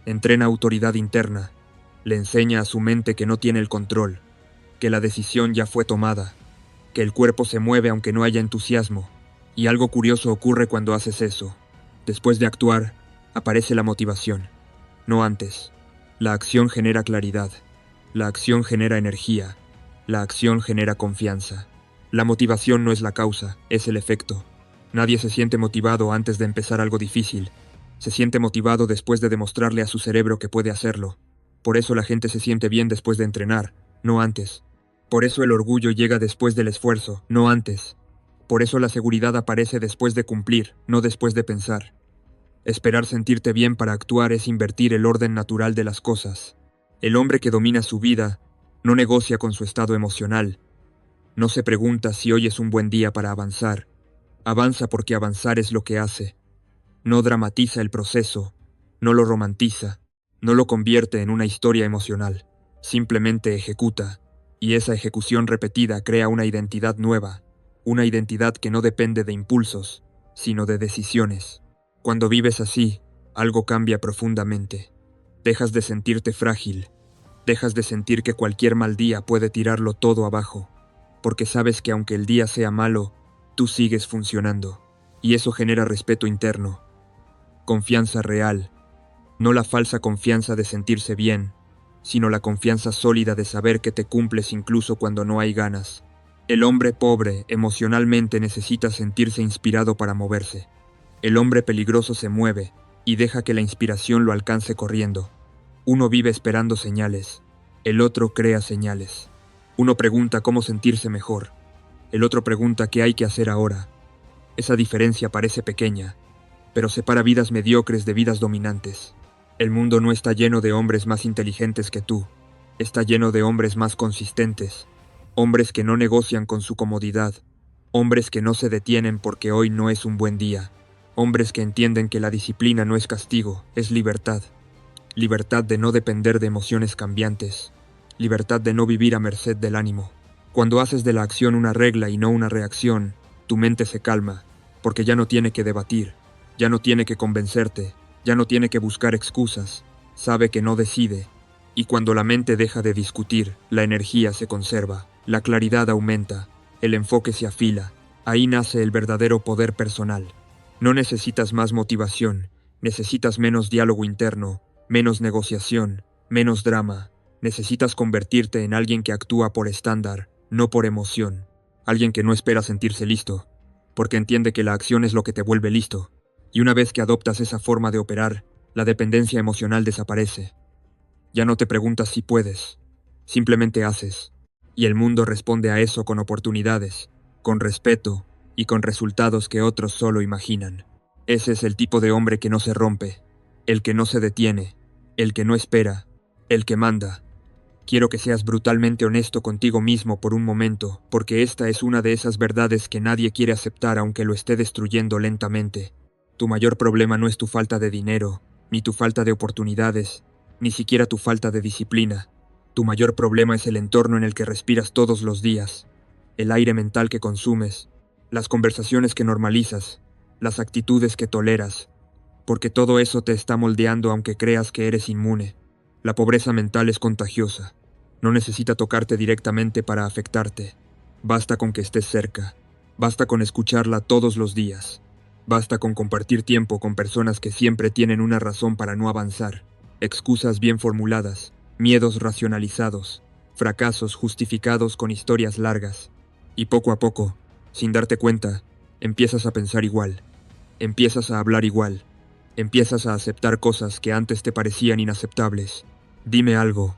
Entrena autoridad interna. Le enseña a su mente que no tiene el control, que la decisión ya fue tomada, que el cuerpo se mueve aunque no haya entusiasmo. Y algo curioso ocurre cuando haces eso. Después de actuar, aparece la motivación. No antes. La acción genera claridad. La acción genera energía. La acción genera confianza. La motivación no es la causa, es el efecto. Nadie se siente motivado antes de empezar algo difícil. Se siente motivado después de demostrarle a su cerebro que puede hacerlo. Por eso la gente se siente bien después de entrenar, no antes. Por eso el orgullo llega después del esfuerzo, no antes. Por eso la seguridad aparece después de cumplir, no después de pensar. Esperar sentirte bien para actuar es invertir el orden natural de las cosas. El hombre que domina su vida no negocia con su estado emocional. No se pregunta si hoy es un buen día para avanzar. Avanza porque avanzar es lo que hace. No dramatiza el proceso, no lo romantiza, no lo convierte en una historia emocional. Simplemente ejecuta, y esa ejecución repetida crea una identidad nueva, una identidad que no depende de impulsos, sino de decisiones. Cuando vives así, algo cambia profundamente. Dejas de sentirte frágil, dejas de sentir que cualquier mal día puede tirarlo todo abajo, porque sabes que aunque el día sea malo, tú sigues funcionando, y eso genera respeto interno, confianza real, no la falsa confianza de sentirse bien, sino la confianza sólida de saber que te cumples incluso cuando no hay ganas. El hombre pobre emocionalmente necesita sentirse inspirado para moverse. El hombre peligroso se mueve y deja que la inspiración lo alcance corriendo. Uno vive esperando señales, el otro crea señales. Uno pregunta cómo sentirse mejor, el otro pregunta qué hay que hacer ahora. Esa diferencia parece pequeña, pero separa vidas mediocres de vidas dominantes. El mundo no está lleno de hombres más inteligentes que tú, está lleno de hombres más consistentes, hombres que no negocian con su comodidad, hombres que no se detienen porque hoy no es un buen día, hombres que entienden que la disciplina no es castigo, es libertad. Libertad de no depender de emociones cambiantes, libertad de no vivir a merced del ánimo. Cuando haces de la acción una regla y no una reacción, tu mente se calma, porque ya no tiene que debatir, ya no tiene que convencerte, ya no tiene que buscar excusas, sabe que no decide, y cuando la mente deja de discutir, la energía se conserva, la claridad aumenta, el enfoque se afila, ahí nace el verdadero poder personal. No necesitas más motivación, necesitas menos diálogo interno, menos negociación, menos drama. Necesitas convertirte en alguien que actúa por estándar, no por emoción. Alguien que no espera sentirse listo, porque entiende que la acción es lo que te vuelve listo. Y una vez que adoptas esa forma de operar, la dependencia emocional desaparece. Ya no te preguntas si puedes, simplemente haces. Y el mundo responde a eso con oportunidades, con respeto y con resultados que otros solo imaginan. Ese es el tipo de hombre que no se rompe, el que no se detiene, el que no espera, el que manda. Quiero que seas brutalmente honesto contigo mismo por un momento, porque esta es una de esas verdades que nadie quiere aceptar aunque lo esté destruyendo lentamente. Tu mayor problema no es tu falta de dinero, ni tu falta de oportunidades, ni siquiera tu falta de disciplina. Tu mayor problema es el entorno en el que respiras todos los días, el aire mental que consumes, las conversaciones que normalizas, las actitudes que toleras, porque todo eso te está moldeando aunque creas que eres inmune. La pobreza mental es contagiosa. No necesita tocarte directamente para afectarte. Basta con que estés cerca. Basta con escucharla todos los días. Basta con compartir tiempo con personas que siempre tienen una razón para no avanzar. Excusas bien formuladas, miedos racionalizados, fracasos justificados con historias largas. Y poco a poco, sin darte cuenta, empiezas a pensar igual, empiezas a hablar igual, empiezas a aceptar cosas que antes te parecían inaceptables. Dime algo,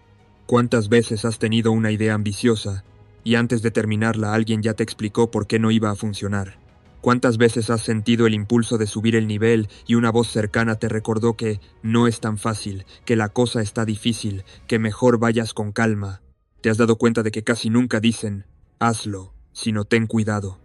¿cuántas veces has tenido una idea ambiciosa y antes de terminarla alguien ya te explicó por qué no iba a funcionar? ¿Cuántas veces has sentido el impulso de subir el nivel y una voz cercana te recordó que no es tan fácil, que la cosa está difícil, que mejor vayas con calma? ¿Te has dado cuenta de que casi nunca dicen, hazlo, sino ten cuidado?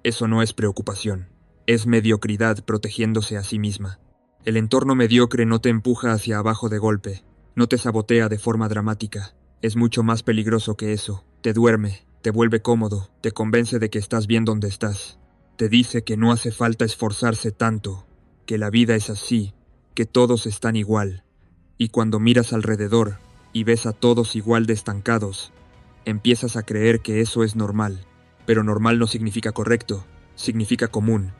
Eso no es preocupación, es mediocridad protegiéndose a sí misma. El entorno mediocre no te empuja hacia abajo de golpe, no te sabotea de forma dramática. Es mucho más peligroso que eso. Te duerme, te vuelve cómodo, te convence de que estás bien donde estás. Te dice que no hace falta esforzarse tanto, que la vida es así, que todos están igual. Y cuando miras alrededor y ves a todos igual de estancados, empiezas a creer que eso es normal. Pero normal no significa correcto, significa común.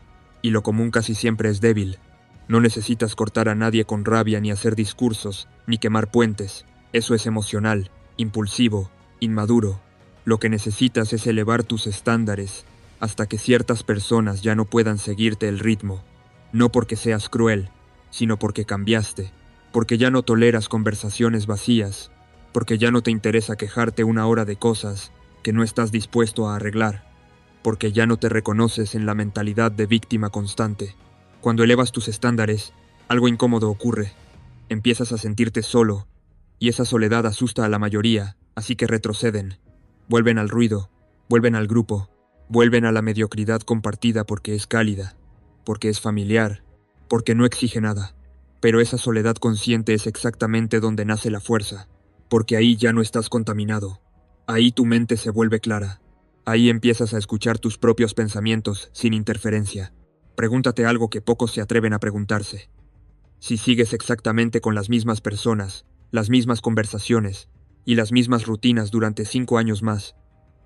Y lo común casi siempre es débil. No necesitas cortar a nadie con rabia ni hacer discursos, ni quemar puentes. Eso es emocional, impulsivo, inmaduro. Lo que necesitas es elevar tus estándares hasta que ciertas personas ya no puedan seguirte el ritmo. No porque seas cruel, sino porque cambiaste, porque ya no toleras conversaciones vacías, porque ya no te interesa quejarte una hora de cosas que no estás dispuesto a arreglar, porque ya no te reconoces en la mentalidad de víctima constante. Cuando elevas tus estándares, algo incómodo ocurre. Empiezas a sentirte solo, y esa soledad asusta a la mayoría, así que retroceden. Vuelven al ruido, vuelven al grupo, vuelven a la mediocridad compartida porque es cálida, porque es familiar, porque no exige nada. Pero esa soledad consciente es exactamente donde nace la fuerza, porque ahí ya no estás contaminado. Ahí tu mente se vuelve clara. Ahí empiezas a escuchar tus propios pensamientos sin interferencia. Pregúntate algo que pocos se atreven a preguntarse. Si sigues exactamente con las mismas personas, las mismas conversaciones y las mismas rutinas durante 5 años más,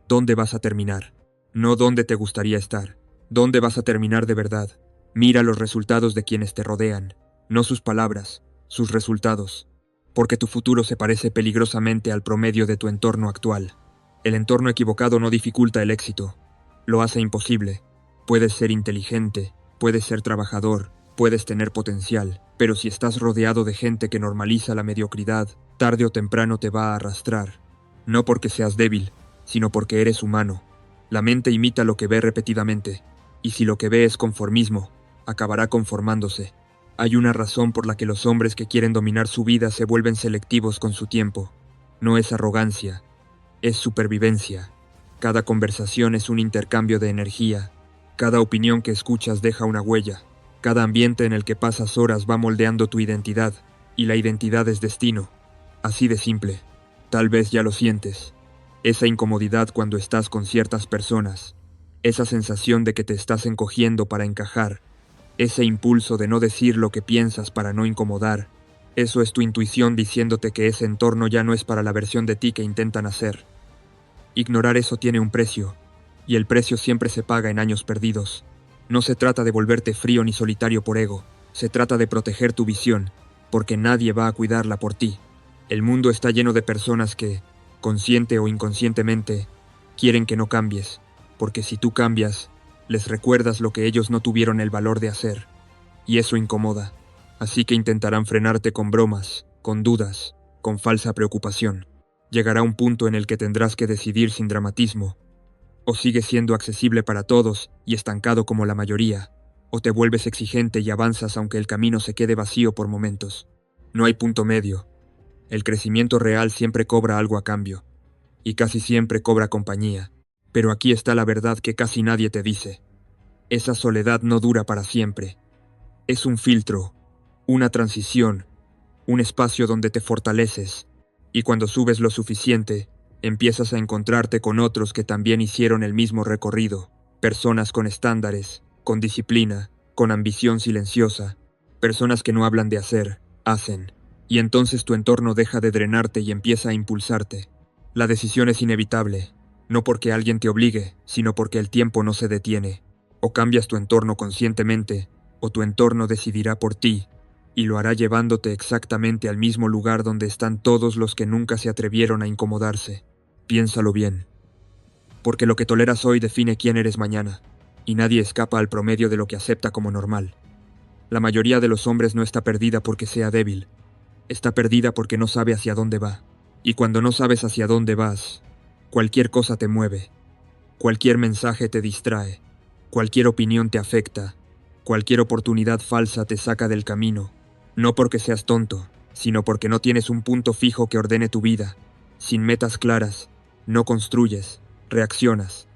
¿dónde vas a terminar? No dónde te gustaría estar. ¿Dónde vas a terminar de verdad? Mira los resultados de quienes te rodean, no sus palabras, sus resultados. Porque tu futuro se parece peligrosamente al promedio de tu entorno actual. El entorno equivocado no dificulta el éxito, lo hace imposible. Puedes ser inteligente, puedes ser trabajador, puedes tener potencial, pero si estás rodeado de gente que normaliza la mediocridad, tarde o temprano te va a arrastrar. No porque seas débil, sino porque eres humano. La mente imita lo que ve repetidamente, y si lo que ve es conformismo, acabará conformándose. Hay una razón por la que los hombres que quieren dominar su vida se vuelven selectivos con su tiempo. No es arrogancia, es supervivencia. Cada conversación es un intercambio de energía. Cada opinión que escuchas deja una huella. Cada ambiente en el que pasas horas va moldeando tu identidad, y la identidad es destino. Así de simple. Tal vez ya lo sientes. Esa incomodidad cuando estás con ciertas personas. Esa sensación de que te estás encogiendo para encajar. Ese impulso de no decir lo que piensas para no incomodar. Eso es tu intuición diciéndote que ese entorno ya no es para la versión de ti que intentan hacer. Ignorar eso tiene un precio, y el precio siempre se paga en años perdidos. No se trata de volverte frío ni solitario por ego, se trata de proteger tu visión, porque nadie va a cuidarla por ti. El mundo está lleno de personas que, consciente o inconscientemente, quieren que no cambies, porque si tú cambias, les recuerdas lo que ellos no tuvieron el valor de hacer, y eso incomoda. Así que intentarán frenarte con bromas, con dudas, con falsa preocupación. Llegará un punto en el que tendrás que decidir sin dramatismo. O sigues siendo accesible para todos y estancado como la mayoría, o te vuelves exigente y avanzas aunque el camino se quede vacío por momentos. No hay punto medio. El crecimiento real siempre cobra algo a cambio, y casi siempre cobra compañía. Pero aquí está la verdad que casi nadie te dice. Esa soledad no dura para siempre. Es un filtro, una transición, un espacio donde te fortaleces, y cuando subes lo suficiente, empiezas a encontrarte con otros que también hicieron el mismo recorrido, personas con estándares, con disciplina, con ambición silenciosa, personas que no hablan de hacer, hacen, y entonces tu entorno deja de drenarte y empieza a impulsarte. La decisión es inevitable, no porque alguien te obligue, sino porque el tiempo no se detiene. O cambias tu entorno conscientemente, o tu entorno decidirá por ti. y lo hará llevándote exactamente al mismo lugar donde están todos los que nunca se atrevieron a incomodarse. Piénsalo bien. Porque lo que toleras hoy define quién eres mañana, y nadie escapa al promedio de lo que acepta como normal. La mayoría de los hombres no está perdida porque sea débil, está perdida porque no sabe hacia dónde va. Y cuando no sabes hacia dónde vas, cualquier cosa te mueve, cualquier mensaje te distrae, cualquier opinión te afecta, cualquier oportunidad falsa te saca del camino, no porque seas tonto, sino porque no tienes un punto fijo que ordene tu vida. Sin metas claras, no construyes, reaccionas.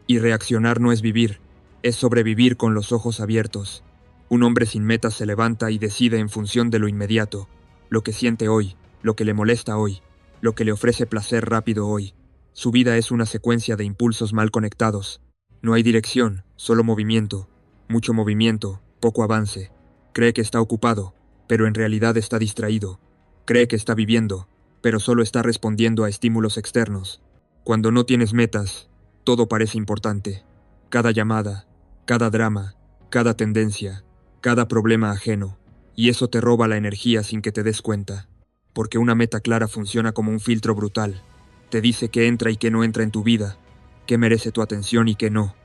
Y reaccionar no es vivir, es sobrevivir con los ojos abiertos. Un hombre sin metas se levanta y decide en función de lo inmediato, lo que siente hoy, lo que le molesta hoy, lo que le ofrece placer rápido hoy. Su vida es una secuencia de impulsos mal conectados. No hay dirección, solo movimiento. Mucho movimiento, poco avance. Cree que está ocupado, pero en realidad está distraído. Cree que está viviendo, pero solo está respondiendo a estímulos externos. Cuando no tienes metas, todo parece importante. Cada llamada, cada drama, cada tendencia, cada problema ajeno. Y eso te roba la energía sin que te des cuenta. Porque una meta clara funciona como un filtro brutal. Te dice qué entra y qué no entra en tu vida, qué merece tu atención y qué no,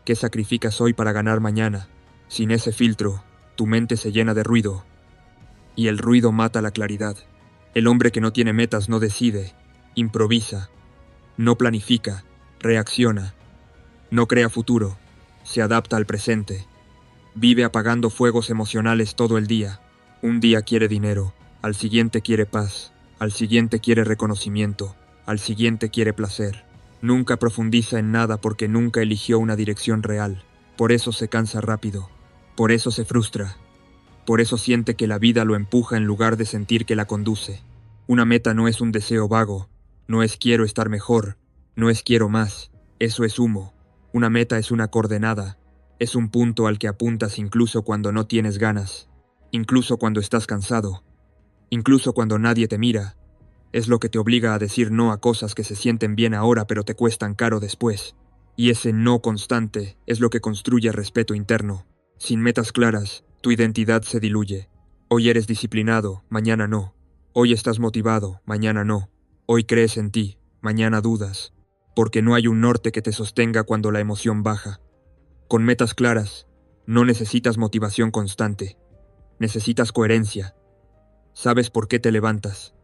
qué sacrificas hoy para ganar mañana. Sin ese filtro, tu mente se llena de ruido, y el ruido mata la claridad. El hombre que no tiene metas no decide, improvisa, no planifica, reacciona, no crea futuro, se adapta al presente. Vive apagando fuegos emocionales todo el día. Un día quiere dinero, al siguiente quiere paz, al siguiente quiere reconocimiento, al siguiente quiere placer. Nunca profundiza en nada porque nunca eligió una dirección real. Por eso se cansa rápido. Por eso se frustra. Por eso siente que la vida lo empuja en lugar de sentir que la conduce. Una meta no es un deseo vago. No es quiero estar mejor. No es quiero más. Eso es humo. Una meta es una coordenada. Es un punto al que apuntas incluso cuando no tienes ganas. Incluso cuando estás cansado. Incluso cuando nadie te mira. Es lo que te obliga a decir no a cosas que se sienten bien ahora pero te cuestan caro después. Y ese no constante es lo que construye respeto interno. Sin metas claras, tu identidad se diluye. Hoy eres disciplinado, mañana no. Hoy estás motivado, mañana no. Hoy crees en ti, mañana dudas. Porque no hay un norte que te sostenga cuando la emoción baja. Con metas claras, no necesitas motivación constante. Necesitas coherencia. Sabes por qué te levantas.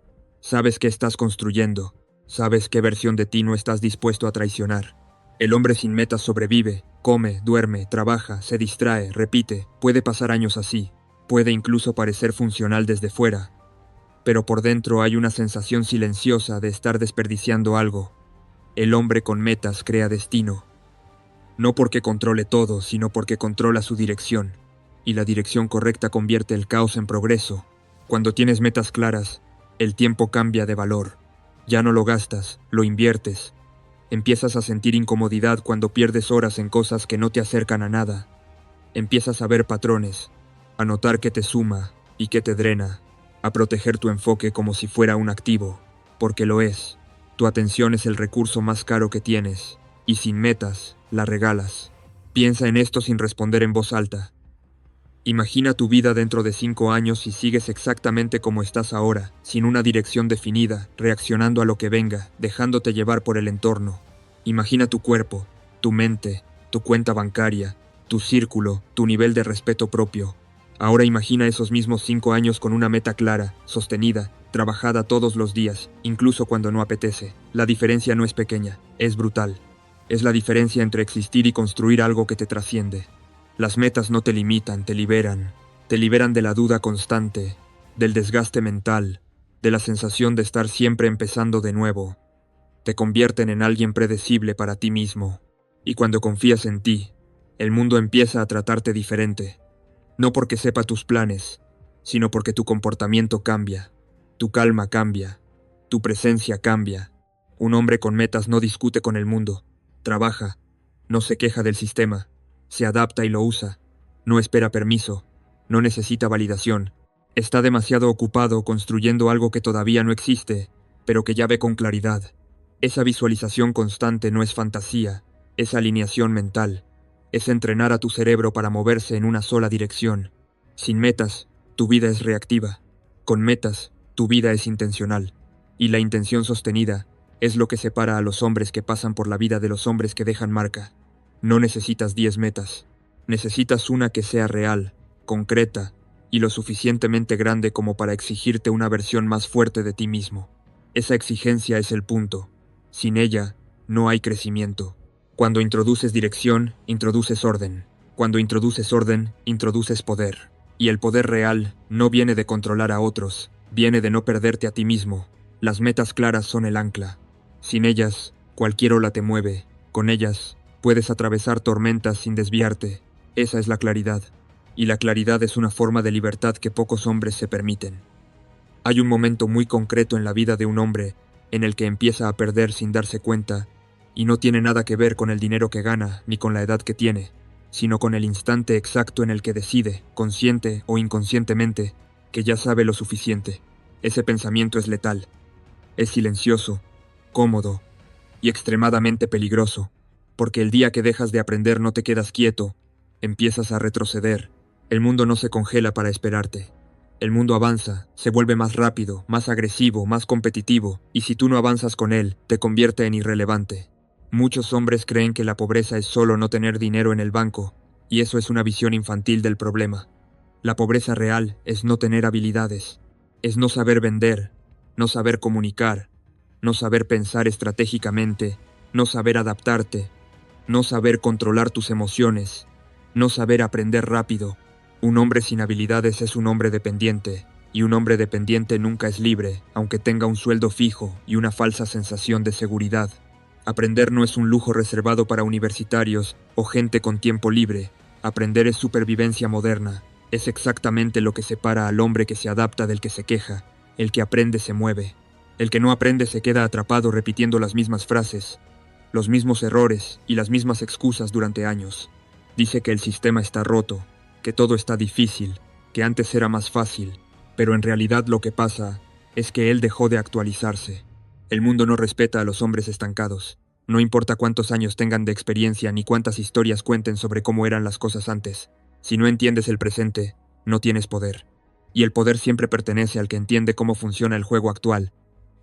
Sabes qué estás construyendo. Sabes qué versión de ti no estás dispuesto a traicionar. El hombre sin metas sobrevive, come, duerme, trabaja, se distrae, repite. Puede pasar años así. Puede incluso parecer funcional desde fuera. Pero por dentro hay una sensación silenciosa de estar desperdiciando algo. El hombre con metas crea destino. No porque controle todo, sino porque controla su dirección. Y la dirección correcta convierte el caos en progreso. Cuando tienes metas claras, el tiempo cambia de valor. Ya no lo gastas, lo inviertes. Empiezas a sentir incomodidad cuando pierdes horas en cosas que no te acercan a nada. Empiezas a ver patrones, a notar qué te suma y qué te drena, a proteger tu enfoque como si fuera un activo, porque lo es. Tu atención es el recurso más caro que tienes, y sin metas, la regalas. Piensa en esto sin responder en voz alta. Imagina tu vida dentro de 5 años y sigues exactamente como estás ahora, sin una dirección definida, reaccionando a lo que venga, dejándote llevar por el entorno. Imagina tu cuerpo, tu mente, tu cuenta bancaria, tu círculo, tu nivel de respeto propio. Ahora imagina esos mismos 5 años con una meta clara, sostenida, trabajada todos los días, incluso cuando no apetece. La diferencia no es pequeña, es brutal. Es la diferencia entre existir y construir algo que te trasciende. Las metas no te limitan, te liberan de la duda constante, del desgaste mental, de la sensación de estar siempre empezando de nuevo. Te convierten en alguien predecible para ti mismo, y cuando confías en ti, el mundo empieza a tratarte diferente, no porque sepa tus planes, sino porque tu comportamiento cambia, tu calma cambia, tu presencia cambia. Un hombre con metas no discute con el mundo, trabaja, no se queja del sistema. Se adapta y lo usa. No espera permiso. No necesita validación. Está demasiado ocupado construyendo algo que todavía no existe, pero que ya ve con claridad. Esa visualización constante no es fantasía, es alineación mental. Es entrenar a tu cerebro para moverse en una sola dirección. Sin metas, tu vida es reactiva. Con metas, tu vida es intencional. Y la intención sostenida es lo que separa a los hombres que pasan por la vida de los hombres que dejan marca. No necesitas 10 metas. Necesitas una que sea real, concreta y lo suficientemente grande como para exigirte una versión más fuerte de ti mismo. Esa exigencia es el punto. Sin ella, no hay crecimiento. Cuando introduces dirección, introduces orden. Cuando introduces orden, introduces poder. Y el poder real no viene de controlar a otros, viene de no perderte a ti mismo. Las metas claras son el ancla. Sin ellas, cualquier ola te mueve. Con ellas, puedes atravesar tormentas sin desviarte. Esa es la claridad. Y la claridad es una forma de libertad que pocos hombres se permiten. Hay un momento muy concreto en la vida de un hombre en el que empieza a perder sin darse cuenta, y no tiene nada que ver con el dinero que gana ni con la edad que tiene, sino con el instante exacto en el que decide, consciente o inconscientemente, que ya sabe lo suficiente. Ese pensamiento es letal. Es silencioso, cómodo y extremadamente peligroso, porque el día que dejas de aprender no te quedas quieto, empiezas a retroceder. El mundo no se congela para esperarte. El mundo avanza, se vuelve más rápido, más agresivo, más competitivo, y si tú no avanzas con él, te convierte en irrelevante. Muchos hombres creen que la pobreza es solo no tener dinero en el banco, y eso es una visión infantil del problema. La pobreza real es no tener habilidades, es no saber vender, no saber comunicar, no saber pensar estratégicamente, no saber adaptarte, no saber controlar tus emociones, no saber aprender rápido. Un hombre sin habilidades es un hombre dependiente, y un hombre dependiente nunca es libre, aunque tenga un sueldo fijo y una falsa sensación de seguridad. Aprender no es un lujo reservado para universitarios o gente con tiempo libre. Aprender es supervivencia moderna. Es exactamente lo que separa al hombre que se adapta del que se queja. El que aprende se mueve. El que no aprende se queda atrapado repitiendo las mismas frases, los mismos errores y las mismas excusas durante años. Dice que el sistema está roto, que todo está difícil, que antes era más fácil, pero en realidad lo que pasa es que él dejó de actualizarse. El mundo no respeta a los hombres estancados. No importa cuántos años tengan de experiencia ni cuántas historias cuenten sobre cómo eran las cosas antes. Si no entiendes el presente, no tienes poder. Y el poder siempre pertenece al que entiende cómo funciona el juego actual,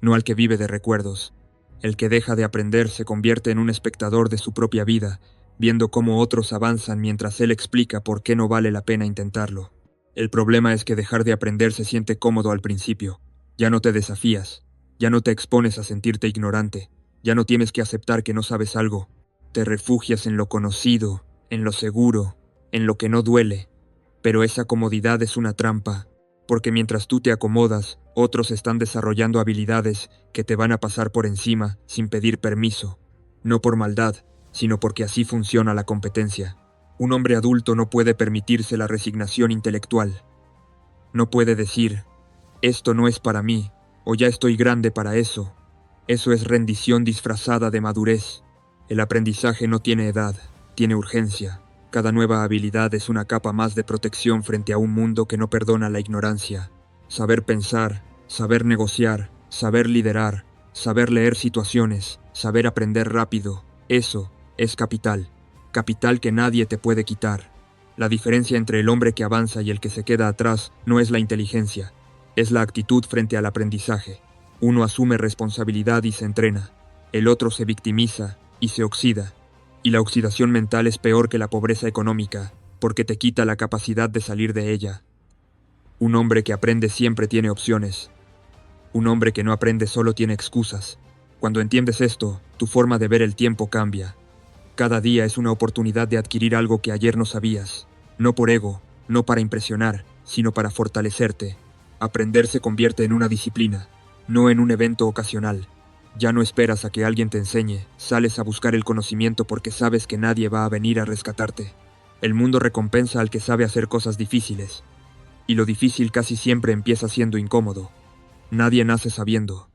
no al que vive de recuerdos. El que deja de aprender se convierte en un espectador de su propia vida, viendo cómo otros avanzan mientras él explica por qué no vale la pena intentarlo. El problema es que dejar de aprender se siente cómodo al principio. Ya no te desafías, ya no te expones a sentirte ignorante, ya no tienes que aceptar que no sabes algo. Te refugias en lo conocido, en lo seguro, en lo que no duele. Pero esa comodidad es una trampa, porque mientras tú te acomodas, otros están desarrollando habilidades que te van a pasar por encima sin pedir permiso. No por maldad, sino porque así funciona la competencia. Un hombre adulto no puede permitirse la resignación intelectual. No puede decir, esto no es para mí, o ya estoy grande para eso. Eso es rendición disfrazada de madurez. El aprendizaje no tiene edad, tiene urgencia. Cada nueva habilidad es una capa más de protección frente a un mundo que no perdona la ignorancia. Saber pensar, saber negociar, saber liderar, saber leer situaciones, saber aprender rápido, eso es capital. Capital que nadie te puede quitar. La diferencia entre el hombre que avanza y el que se queda atrás no es la inteligencia, es la actitud frente al aprendizaje. Uno asume responsabilidad y se entrena, el otro se victimiza y se oxida. Y la oxidación mental es peor que la pobreza económica, porque te quita la capacidad de salir de ella. Un hombre que aprende siempre tiene opciones. Un hombre que no aprende solo tiene excusas. Cuando entiendes esto, tu forma de ver el tiempo cambia. Cada día es una oportunidad de adquirir algo que ayer no sabías. No por ego, no para impresionar, sino para fortalecerte. Aprender se convierte en una disciplina, no en un evento ocasional. Ya no esperas a que alguien te enseñe, sales a buscar el conocimiento porque sabes que nadie va a venir a rescatarte. El mundo recompensa al que sabe hacer cosas difíciles, y lo difícil casi siempre empieza siendo incómodo. Nadie nace sabiendo.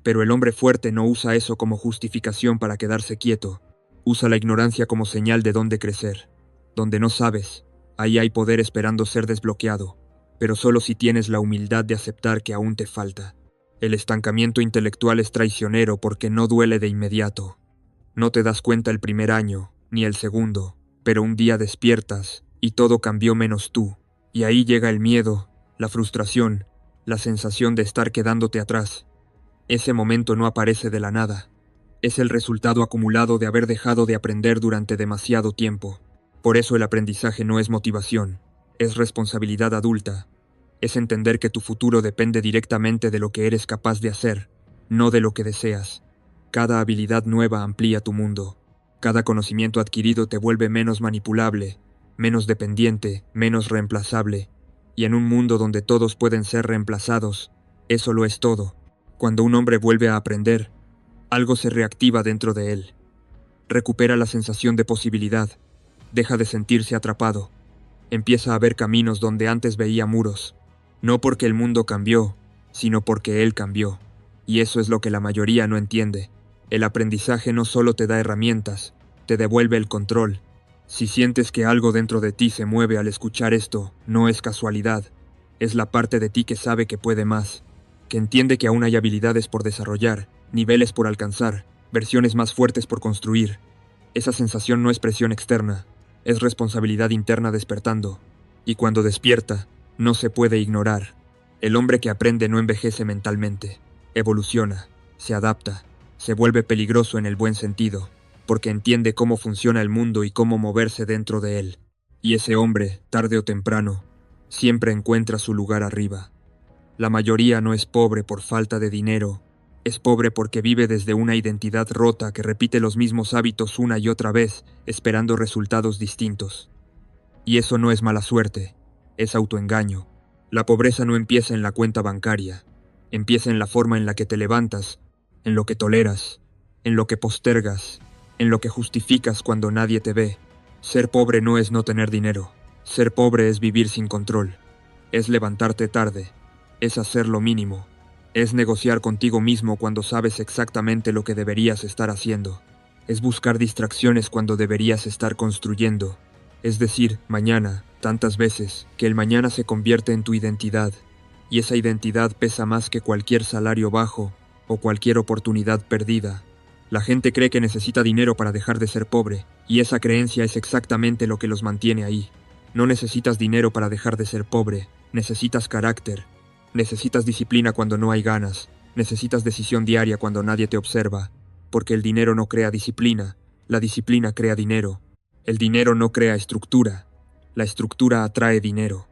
Pero el hombre fuerte no usa eso como justificación para quedarse quieto, usa la ignorancia como señal de dónde crecer. Donde no sabes, ahí hay poder esperando ser desbloqueado, pero solo si tienes la humildad de aceptar que aún te falta. El estancamiento intelectual es traicionero porque no duele de inmediato. No te das cuenta el primer año, ni el segundo, pero un día despiertas y todo cambió menos tú. Y ahí llega el miedo, la frustración, la sensación de estar quedándote atrás. Ese momento no aparece de la nada. Es el resultado acumulado de haber dejado de aprender durante demasiado tiempo. Por eso el aprendizaje no es motivación, es responsabilidad adulta. Es entender que tu futuro depende directamente de lo que eres capaz de hacer, no de lo que deseas. Cada habilidad nueva amplía tu mundo. Cada conocimiento adquirido te vuelve menos manipulable, menos dependiente, menos reemplazable. Y en un mundo donde todos pueden ser reemplazados, eso lo es todo. Cuando un hombre vuelve a aprender, algo se reactiva dentro de él. Recupera la sensación de posibilidad. Deja de sentirse atrapado. Empieza a ver caminos donde antes veía muros. No porque el mundo cambió, sino porque él cambió. Y eso es lo que la mayoría no entiende. El aprendizaje no solo te da herramientas, te devuelve el control. Si sientes que algo dentro de ti se mueve al escuchar esto, no es casualidad. Es la parte de ti que sabe que puede más, que entiende que aún hay habilidades por desarrollar, niveles por alcanzar, versiones más fuertes por construir. Esa sensación no es presión externa, es responsabilidad interna despertando. Y cuando despierta, no se puede ignorar. El hombre que aprende no envejece mentalmente, evoluciona, se adapta, se vuelve peligroso en el buen sentido, porque entiende cómo funciona el mundo y cómo moverse dentro de él. Y ese hombre, tarde o temprano, siempre encuentra su lugar arriba. La mayoría no es pobre por falta de dinero, es pobre porque vive desde una identidad rota que repite los mismos hábitos una y otra vez, esperando resultados distintos. Y eso no es mala suerte, es autoengaño. La pobreza no empieza en la cuenta bancaria, empieza en la forma en la que te levantas, en lo que toleras, en lo que postergas, en lo que justificas cuando nadie te ve. Ser pobre no es no tener dinero, ser pobre es vivir sin control, es levantarte tarde, es hacer lo mínimo, es negociar contigo mismo cuando sabes exactamente lo que deberías estar haciendo, es buscar distracciones cuando deberías estar construyendo, es decir, mañana, tantas veces, que el mañana se convierte en tu identidad, y esa identidad pesa más que cualquier salario bajo o cualquier oportunidad perdida. La gente cree que necesita dinero para dejar de ser pobre, y esa creencia es exactamente lo que los mantiene ahí. No necesitas dinero para dejar de ser pobre, necesitas carácter. Necesitas disciplina cuando no hay ganas, necesitas decisión diaria cuando nadie te observa, porque el dinero no crea disciplina, la disciplina crea dinero. El dinero no crea estructura, la estructura atrae dinero.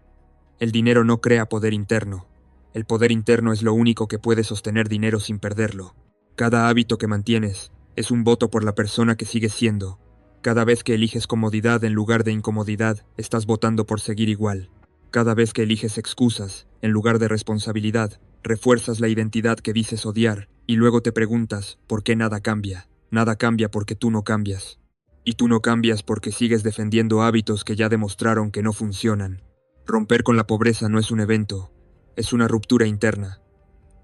El dinero no crea poder interno, el poder interno es lo único que puede sostener dinero sin perderlo. Cada hábito que mantienes es un voto por la persona que sigues siendo. Cada vez que eliges comodidad en lugar de incomodidad, estás votando por seguir igual. Cada vez que eliges excusas, en lugar de responsabilidad, refuerzas la identidad que dices odiar, y luego te preguntas, ¿por qué nada cambia? Nada cambia porque tú no cambias. Y tú no cambias porque sigues defendiendo hábitos que ya demostraron que no funcionan. Romper con la pobreza no es un evento, es una ruptura interna.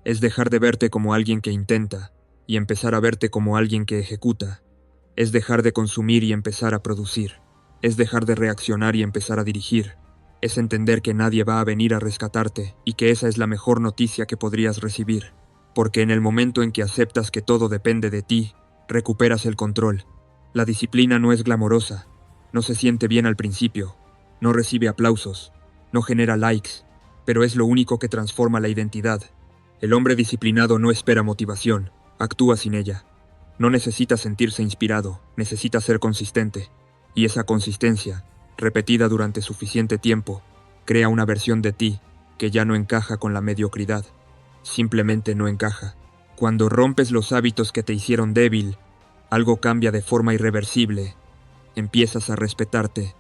Es dejar de verte como alguien que intenta, y empezar a verte como alguien que ejecuta. Es dejar de consumir y empezar a producir. Es dejar de reaccionar y empezar a dirigir. Es entender que nadie va a venir a rescatarte y que esa es la mejor noticia que podrías recibir. Porque en el momento en que aceptas que todo depende de ti, recuperas el control. La disciplina no es glamorosa, no se siente bien al principio, no recibe aplausos, no genera likes, pero es lo único que transforma la identidad. El hombre disciplinado no espera motivación, actúa sin ella. No necesita sentirse inspirado, necesita ser consistente. Y esa consistencia, repetida durante suficiente tiempo, crea una versión de ti que ya no encaja con la mediocridad. Simplemente no encaja. Cuando rompes los hábitos que te hicieron débil, algo cambia de forma irreversible. Empiezas a respetarte.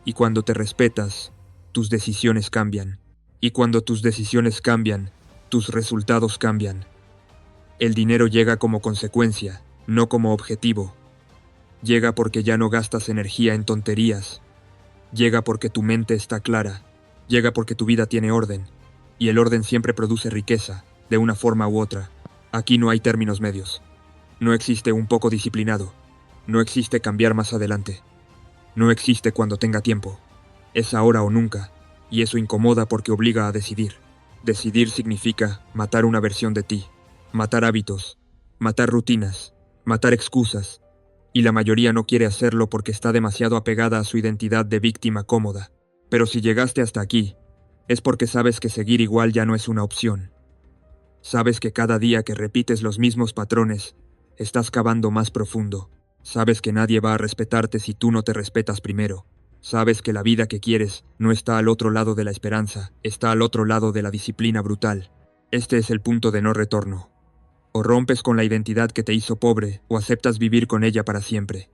Y cuando te respetas, tus decisiones cambian. Y cuando tus decisiones cambian, tus resultados cambian. El dinero llega como consecuencia, no como objetivo. Llega porque ya no gastas energía en tonterías. Llega porque tu mente está clara. Llega porque tu vida tiene orden. Y el orden siempre produce riqueza, de una forma u otra. Aquí no hay términos medios. No existe un poco disciplinado. No existe cambiar más adelante. No existe cuando tenga tiempo. Es ahora o nunca. Y eso incomoda porque obliga a decidir. Decidir significa matar una versión de ti. Matar hábitos. Matar rutinas. Matar excusas. Y la mayoría no quiere hacerlo porque está demasiado apegada a su identidad de víctima cómoda. Pero si llegaste hasta aquí, es porque sabes que seguir igual ya no es una opción. Sabes que cada día que repites los mismos patrones, estás cavando más profundo. Sabes que nadie va a respetarte si tú no te respetas primero. Sabes que la vida que quieres no está al otro lado de la esperanza, está al otro lado de la disciplina brutal. Este es el punto de no retorno. O rompes con la identidad que te hizo pobre, o aceptas vivir con ella para siempre.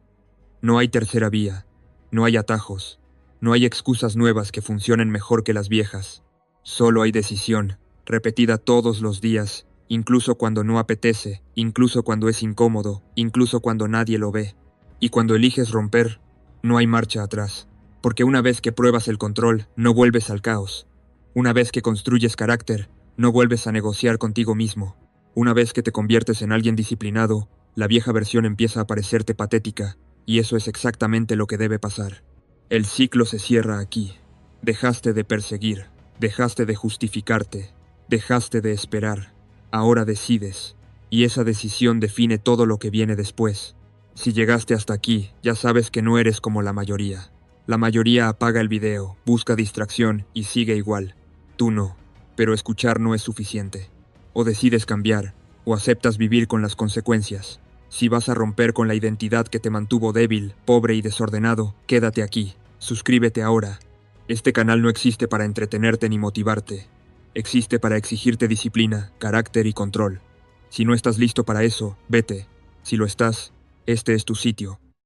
No hay tercera vía, no hay atajos, no hay excusas nuevas que funcionen mejor que las viejas. Solo hay decisión, repetida todos los días, incluso cuando no apetece, incluso cuando es incómodo, incluso cuando nadie lo ve. Y cuando eliges romper, no hay marcha atrás, porque una vez que pruebas el control, no vuelves al caos. Una vez que construyes carácter, no vuelves a negociar contigo mismo. Una vez que te conviertes en alguien disciplinado, la vieja versión empieza a parecerte patética, y eso es exactamente lo que debe pasar. El ciclo se cierra aquí. Dejaste de perseguir, dejaste de justificarte, dejaste de esperar. Ahora decides, y esa decisión define todo lo que viene después. Si llegaste hasta aquí, ya sabes que no eres como la mayoría. La mayoría apaga el video, busca distracción y sigue igual. Tú no, pero escuchar no es suficiente. O decides cambiar, o aceptas vivir con las consecuencias. Si vas a romper con la identidad que te mantuvo débil, pobre y desordenado, quédate aquí. Suscríbete ahora. Este canal no existe para entretenerte ni motivarte. Existe para exigirte disciplina, carácter y control. Si no estás listo para eso, vete. Si lo estás, este es tu sitio.